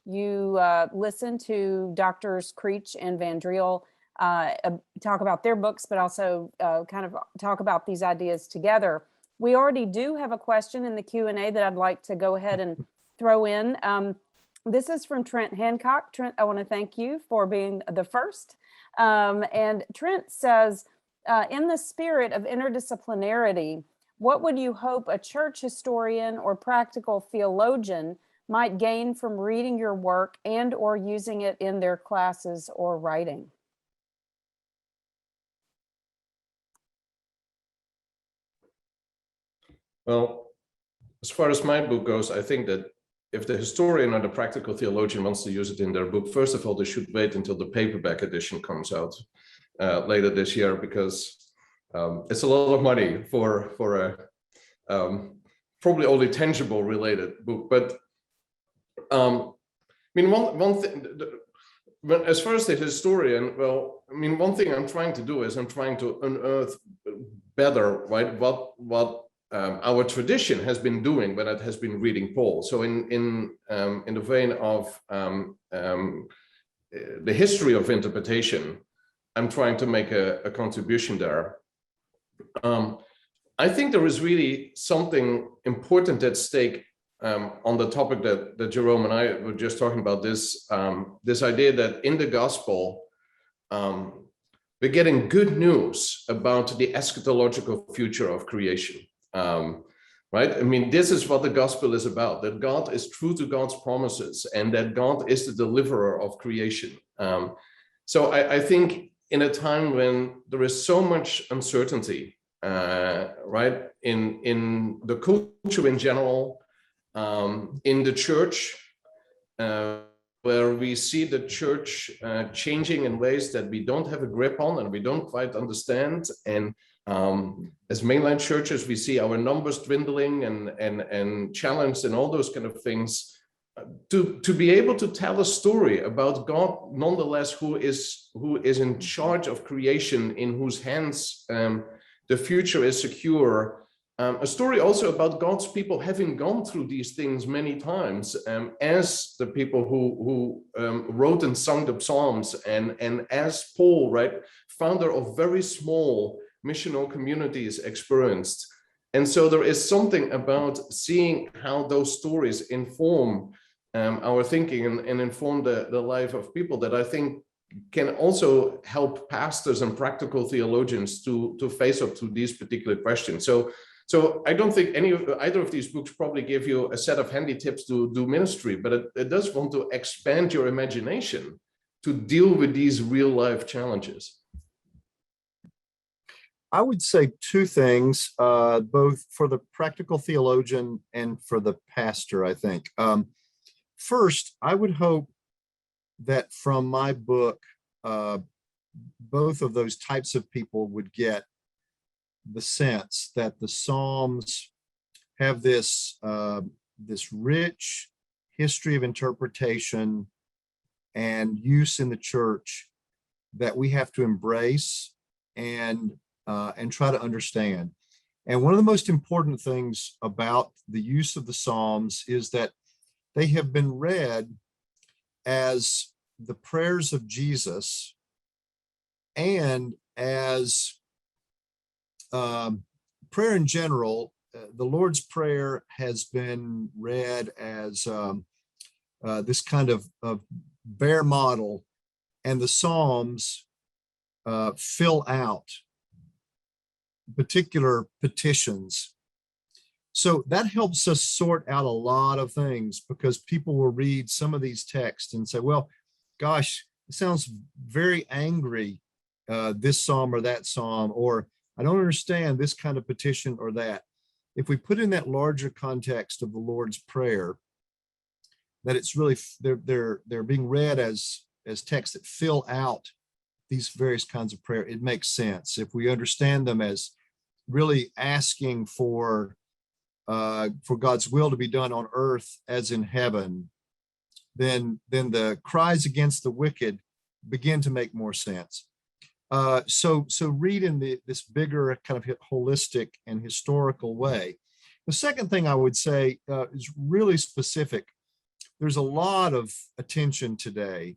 S1: you listen to Drs. Creach and Vandriel talk about their books, but also kind of talk about these ideas together. We already do have a question in the Q&A that I'd like to go ahead and throw in. This is from Trent Hancock. Trent, I want to thank you for being the first. And Trent says, in the spirit of interdisciplinarity, what would you hope a church historian or practical theologian might gain from reading your work and or using it in their classes or writing?
S3: Well, as far as my book goes, I think that if the historian or the practical theologian wants to use it in their book, first of all, they should wait until the paperback edition comes out. later this year, because it's a lot of money for a probably only tangible related book. But I mean, one thing, as far as the historian, well, I mean, one thing I'm trying to do is I'm trying to unearth better, right, what our tradition has been doing when it has been reading Paul. So in the vein of the history of interpretation, I'm trying to make a contribution there. I think there is really something important at stake on the topic that Jerome and I were just talking about, this idea that in the gospel, we're getting good news about the eschatological future of creation, right? I mean, this is what the gospel is about, that God is true to God's promises and that God is the deliverer of creation. So I think in a time when there is so much uncertainty, right, in the culture in general, in the church, where we see the church changing in ways that we don't have a grip on and we don't quite understand. And as mainline churches, we see our numbers dwindling and challenged and all those kind of things. To be able to tell a story about God, nonetheless, who is in charge of creation, in whose hands the future is secure. A story also about God's people having gone through these things many times, as the people who wrote and sung the Psalms, and as Paul, right, founder of very small missional communities, experienced. And so there is something about seeing how those stories inform our thinking and inform the life of people that I think can also help pastors and practical theologians to face up to these particular questions. So I don't think either of these books probably give you a set of handy tips to do ministry, but it does want to expand your imagination to deal with these real life challenges.
S2: I would say two things, both for the practical theologian and for the pastor, I think. First, I would hope that from my book, both of those types of people would get the sense that the Psalms have this rich history of interpretation and use in the church that we have to embrace and try to understand. And one of the most important things about the use of the Psalms is that they have been read as the prayers of Jesus and as prayer in general. The Lord's Prayer has been read as this kind of bare model, and the Psalms fill out particular petitions. So that helps us sort out a lot of things, because people will read some of these texts and say, well, gosh, it sounds very angry, this psalm or that psalm, or I don't understand this kind of petition or that. If we put in that larger context of the Lord's Prayer, that it's really, they're being read as texts that fill out these various kinds of prayer, it makes sense. If we understand them as really asking for God's will to be done on earth as in heaven, then the cries against the wicked begin to make more sense. So read in this bigger kind of holistic and historical way. The second thing I would say is really specific. There's a lot of attention today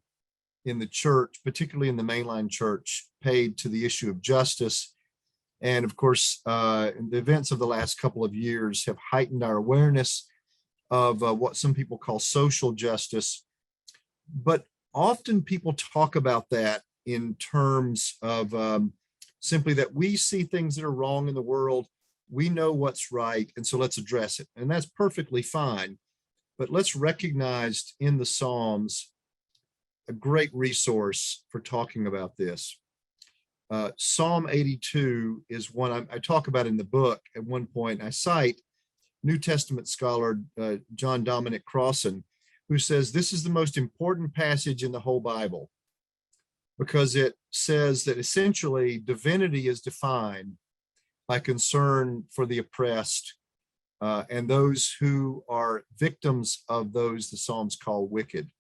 S2: in the church, particularly in the mainline church, paid to the issue of justice. And of course, the events of the last couple of years have heightened our awareness of what some people call social justice. But often people talk about that in terms of simply that we see things that are wrong in the world, we know what's right, and so let's address it. And that's perfectly fine. But let's recognize in the Psalms a great resource for talking about this. Psalm 82 is one I talk about in the book at one point. I cite New Testament scholar John Dominic Crossan, who says this is the most important passage in the whole Bible. because it says that essentially divinity is defined by concern for the oppressed and those who are victims of those the Psalms call wicked.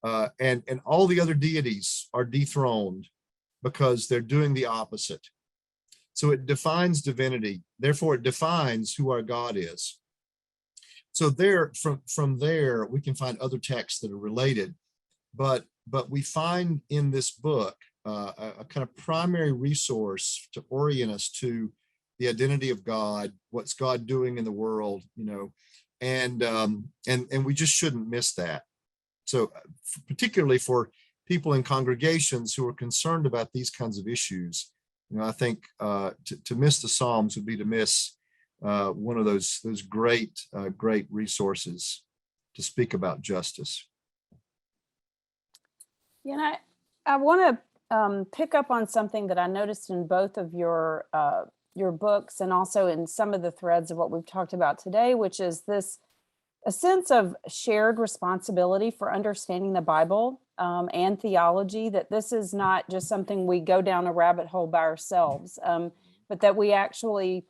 S2: And all the other deities are dethroned because they're doing the opposite. So it defines divinity. Therefore, it defines who our God is. So there, from there, we can find other texts that are related. But we find in this book a kind of primary resource to orient us to the identity of God, what's God doing in the world, you know, and we just shouldn't miss that. So particularly for people in congregations who are concerned about these kinds of issues, you know, I think to miss the Psalms would be to miss one of those great resources to speak about justice.
S1: You know, I want to pick up on something that I noticed in both of your books and also in some of the threads of what we've talked about today, which is a sense of shared responsibility for understanding the Bible and theology, that this is not just something we go down a rabbit hole by ourselves, but that we actually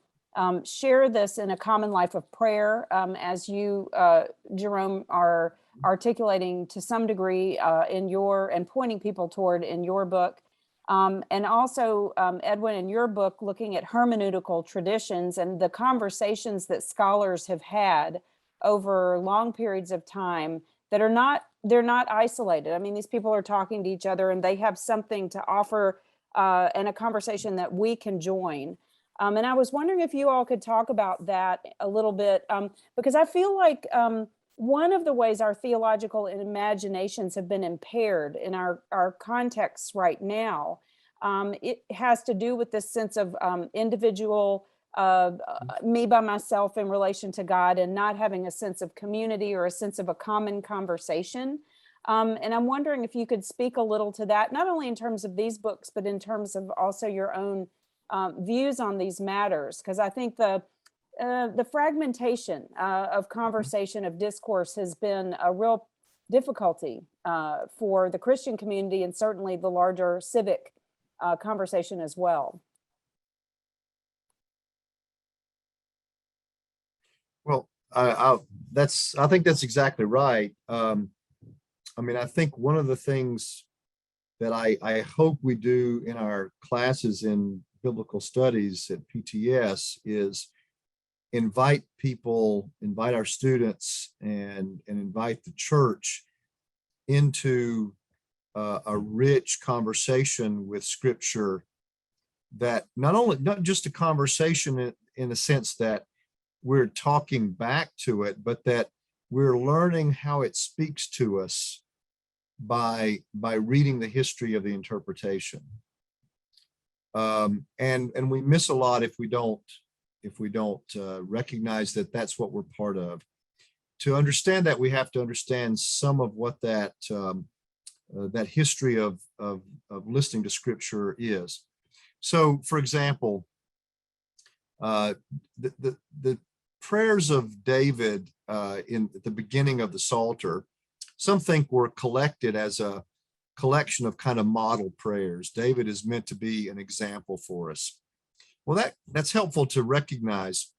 S1: share this in a common life of prayer, as you, Jerome, are articulating to some degree and pointing people toward in your book. And also, Edwin, in your book, looking at hermeneutical traditions and the conversations that scholars have had over long periods of time that they're not isolated. I mean, these people are talking to each other and they have something to offer and a conversation that we can join. And I was wondering if you all could talk about that a little bit, because I feel like one of the ways our theological imaginations have been impaired in our contexts right now, it has to do with this sense of individual me by myself in relation to God and not having a sense of community or a sense of a common conversation. And I'm wondering if you could speak a little to that, not only in terms of these books, but in terms of also your own views on these matters, because I think the fragmentation of conversation, of discourse, has been a real difficulty for the Christian community and certainly the larger civic conversation as well.
S2: Well, I think that's exactly right. I mean, I think one of the things that I hope we do in our classes in biblical studies at PTS is invite our students and invite the church into a rich conversation with Scripture, that not just a conversation in the sense that we're talking back to it, but that we're learning how it speaks to us by reading the history of the interpretation. And we miss a lot if we don't recognize that that's what we're part of. To understand that, we have to understand some of what that history of listening to Scripture is. So, for example, the prayers of David at the beginning of the Psalter, some think were collected as a collection of kind of model prayers. David is meant to be an example for us. Well, that's helpful to recognize.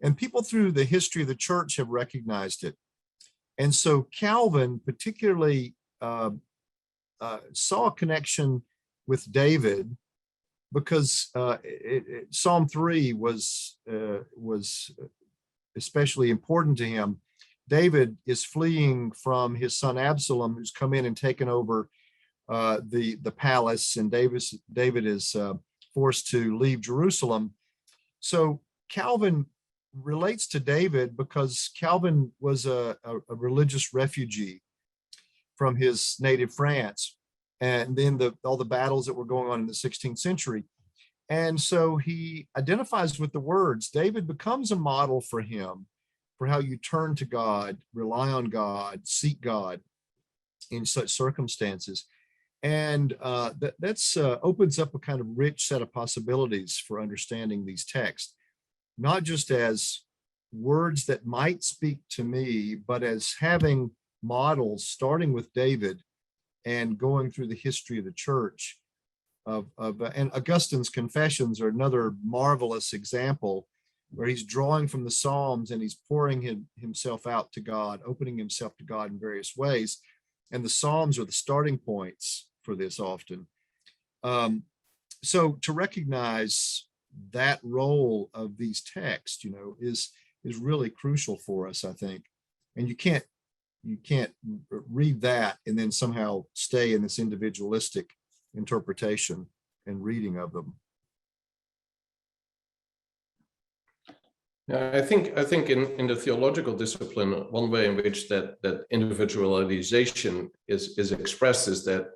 S2: And people through the history of the church have recognized it. And so Calvin particularly saw a connection with David because Psalm 3 was especially important to him. David is fleeing from his son Absalom, who's come in and taken over the palace, and David is forced to leave Jerusalem. So Calvin relates to David because Calvin was a religious refugee from his native France, and then all the battles that were going on in the 16th century. And so he identifies with the words. David becomes a model for him for how you turn to God, rely on God, seek God in such circumstances. And that's opens up a kind of rich set of possibilities for understanding these texts, not just as words that might speak to me, but as having models starting with David and going through the history of the church and Augustine's Confessions are another marvelous example where he's drawing from the Psalms and he's pouring himself out to God, opening himself to God in various ways. And the Psalms are the starting points for this often. So to recognize that role of these texts, is really crucial for us, I think. And you can't read that and then somehow stay in this individualistic interpretation and reading of them.
S3: Yeah, I think in the theological discipline, one way in which that individualization is expressed is that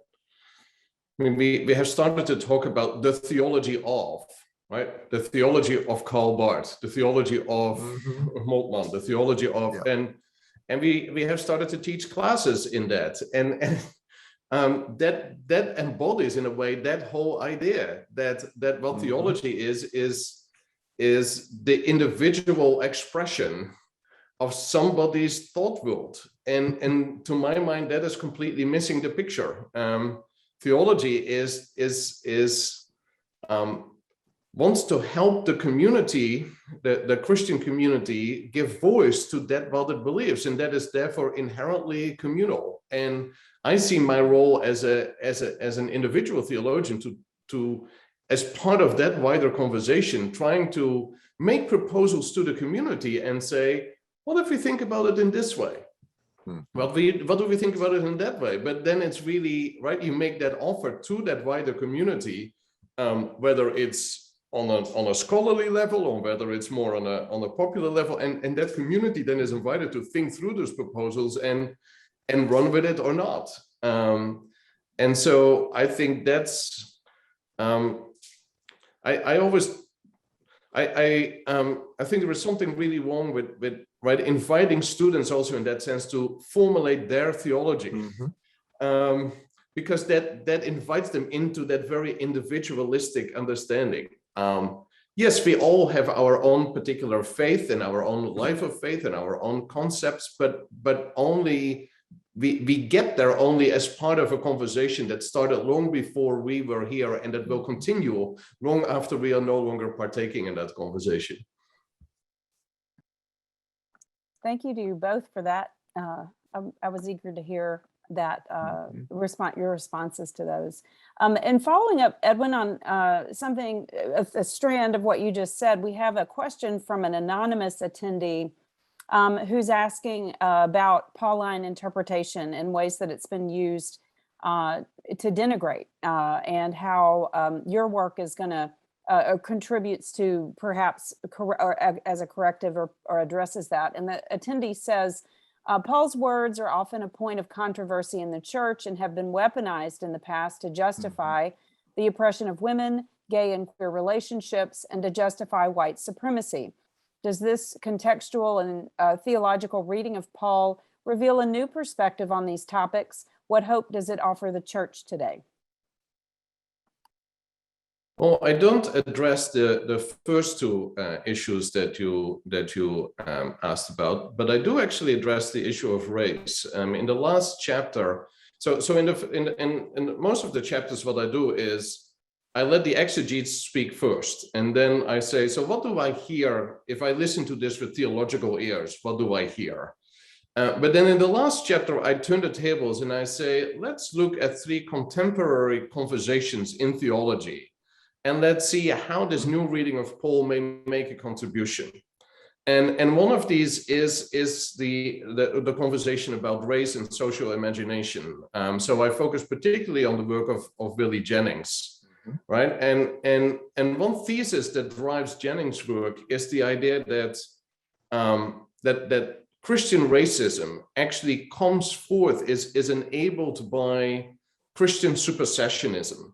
S3: we have started to talk about the theology of, right? The theology of Karl Barth, the theology of Moltmann, the theology of, and we have started to teach classes in that, and that embodies in a way that whole idea that what theology is the individual expression of somebody's thought world, and to my mind that is completely missing the picture. Theology wants to help the community, the Christian community, give voice to that what it believes, and that is therefore inherently communal. And I see my role as an individual theologian to as part of that wider conversation, trying to make proposals to the community and say, what if we think about it in this way? What do we think about it in that way? But then it's really, right, you make that offer to that wider community, whether it's on a scholarly level or whether it's more on a popular level, and that community then is invited to think through those proposals and run with it or not. And so I think that's I think there is something really wrong with right inviting students also in that sense to formulate their theology, because that invites them into that very individualistic understanding. Yes, we all have our own particular faith and our own life of faith and our own concepts, but only we get there only as part of a conversation that started long before we were here and that will continue long after we are no longer partaking in that conversation.
S1: Thank you to you both for that. I was eager to hear that your responses to those. And following up, Edwin, on something, a strand of what you just said, we have a question from an anonymous attendee who's asking about Pauline interpretation and ways that it's been used to denigrate, and how your work is going to contributes to perhaps as a corrective or addresses that. And the attendee says, Paul's words are often a point of controversy in the church and have been weaponized in the past to justify the oppression of women, gay and queer relationships, and to justify white supremacy. Does this contextual and theological reading of Paul reveal a new perspective on these topics? What hope does it offer the church today?
S3: Well, I don't address the first two issues that you asked about, but I do actually address the issue of race. In the last chapter, so in most of the chapters, what I do is I let the exegetes speak first, and then I say, so what do I hear if I listen to this with theological ears? What do I hear? But then in the last chapter, I turn the tables and I say, let's look at three contemporary conversations in theology. And let's see how this new reading of Paul may make a contribution. And one of these is the conversation about race and social imagination. So I focus particularly on the work of Willie Jennings, right? And one thesis that drives Jennings' work is the idea that that Christian racism actually comes forth, is enabled by Christian supersessionism.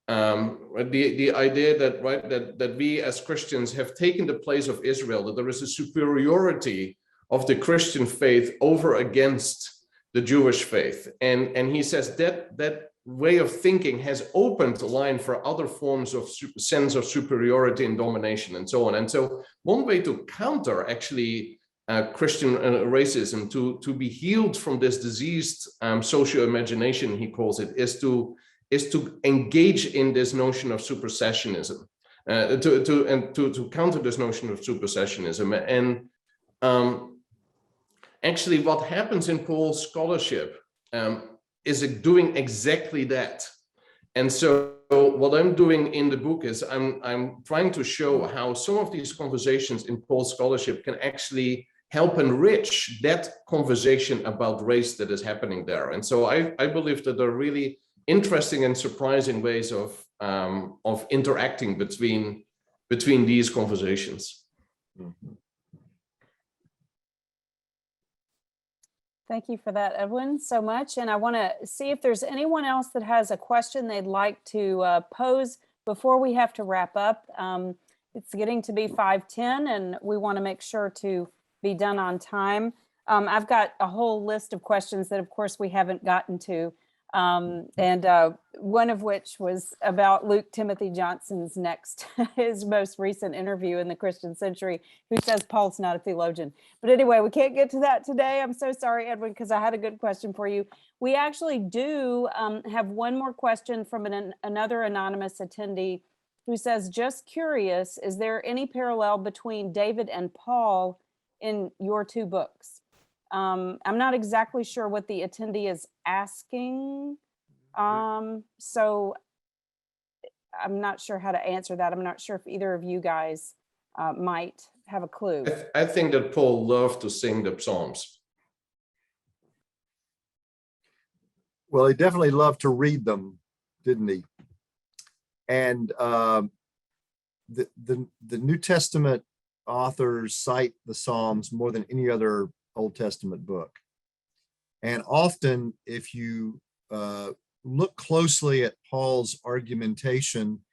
S3: The idea that we as Christians have taken the place of Israel, that there is a superiority of the Christian faith over against the Jewish faith, and he says that way of thinking has opened the line for other forms of sense of superiority and domination and so on. And so one way to counter actually Christian racism, to be healed from this diseased social imagination, he calls it, is to engage in this notion of supersessionism, to counter this notion of supersessionism. And actually, what happens in Paul's scholarship is doing exactly that. And so what I'm doing in the book is I'm trying to show how some of these conversations in Paul's scholarship can actually help enrich that conversation about race that is happening there. And so I believe that there are really interesting and surprising ways of interacting between these conversations.
S2: Mhm.
S1: Thank you for that, Edwin, so much. And I want to see if there's anyone else that has a question they'd like to pose before we have to wrap up. It's getting to be 5:10, and we want to make sure to be done on time. I've got a whole list of questions that, of course, we haven't gotten to, and one of which was about Luke Timothy Johnson's his most recent interview in the Christian Century, who says Paul's not a theologian. But anyway, we can't get to that today. I'm so sorry, Edwin, because I had a good question for you. We actually do have one more question from another anonymous attendee who says, just curious, is there any parallel between David and Paul in your two books? I'm not exactly sure what the attendee is asking. So I'm not sure how to answer that. I'm not sure if either of you guys might have a clue.
S3: I think that Paul loved to sing the Psalms.
S2: Well, he definitely loved to read them, didn't he? And the New Testament authors cite the Psalms more than any other Old Testament book. And often, if you look closely at Paul's argumentation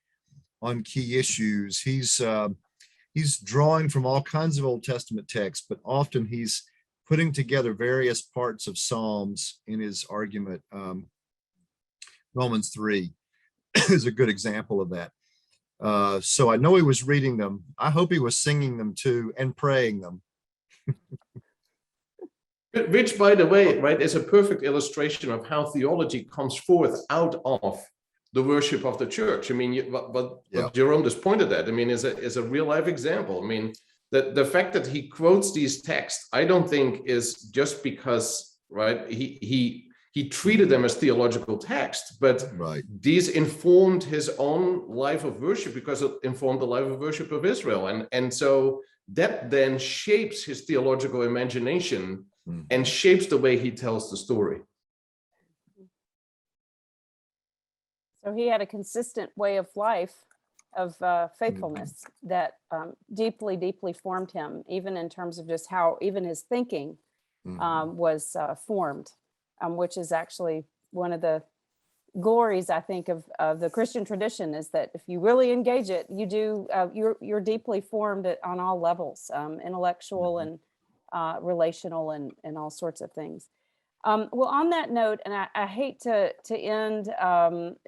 S2: on key issues, he's drawing from all kinds of Old Testament texts, but often he's putting together various parts of Psalms in his argument. Romans 3 is a good example of that. So I know he was reading them. I hope he was singing them too and praying them.
S3: Which, by the way, right, is a perfect illustration of how theology comes forth out of the worship of the church. I mean, what Jerome just pointed at, I mean, is a real life example. I mean, the fact that he quotes these texts, I don't think is just because, right, he treated them as theological texts, but these informed his own life of worship because it informed the life of worship of Israel. And so that then shapes his theological imagination and shapes the way he tells the story.
S1: So he had a consistent way of life, of faithfulness that deeply, deeply formed him, even in terms of just how even his thinking was formed, which is actually one of the glories, I think, of the Christian tradition, is that if you really engage it, you do, you're deeply formed on all levels, intellectual and relational and all sorts of things. Well, on that note, and I hate to end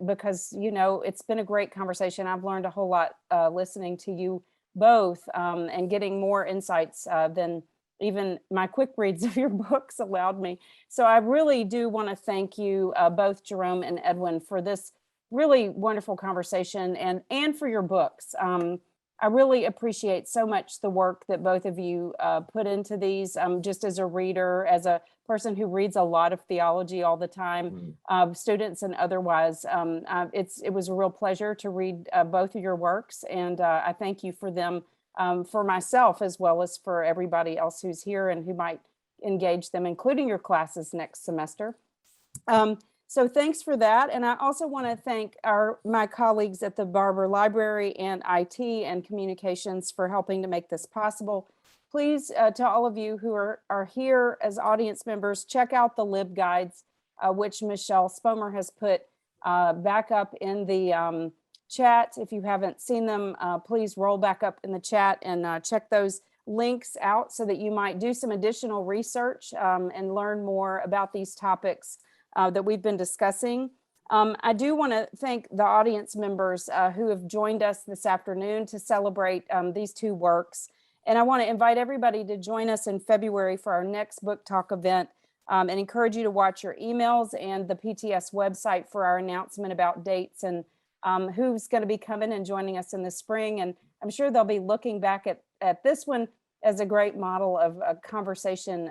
S1: because, you know, it's been a great conversation. I've learned a whole lot listening to you both and getting more insights than even my quick reads of your books allowed me. So I really do want to thank you both, Jerome and Edwin, for this really wonderful conversation and for your books. I really appreciate so much the work that both of you put into these. Just as a reader, as a person who reads a lot of theology all the time, students and otherwise, it was a real pleasure to read both of your works, and I thank you for them, for myself as well as for everybody else who's here and who might engage them, including your classes next semester. So thanks for that. And I also want to thank my colleagues at the Barber Library and IT and Communications for helping to make this possible. Please, to all of you who are here as audience members, check out the LibGuides, which Michelle Spomer has put back up in the chat. If you haven't seen them, please roll back up in the chat and check those links out so that you might do some additional research and learn more about these topics that we've been discussing. I do want to thank the audience members who have joined us this afternoon to celebrate these two works. And I want to invite everybody to join us in February for our next Book Talk event, and encourage you to watch your emails and the PTS website for our announcement about dates and who's going to be coming and joining us in the spring. And I'm sure they'll be looking back at this one as a great model of a conversation.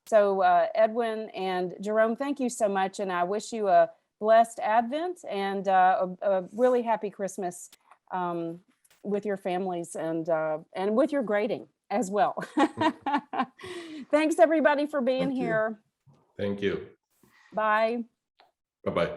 S1: So Edwin and Jerome, thank you so much. And I wish you a blessed Advent and a really happy Christmas with your families and with your grading as well. Thanks everybody for being here.
S3: Thank you.
S1: Bye.
S3: Bye-bye.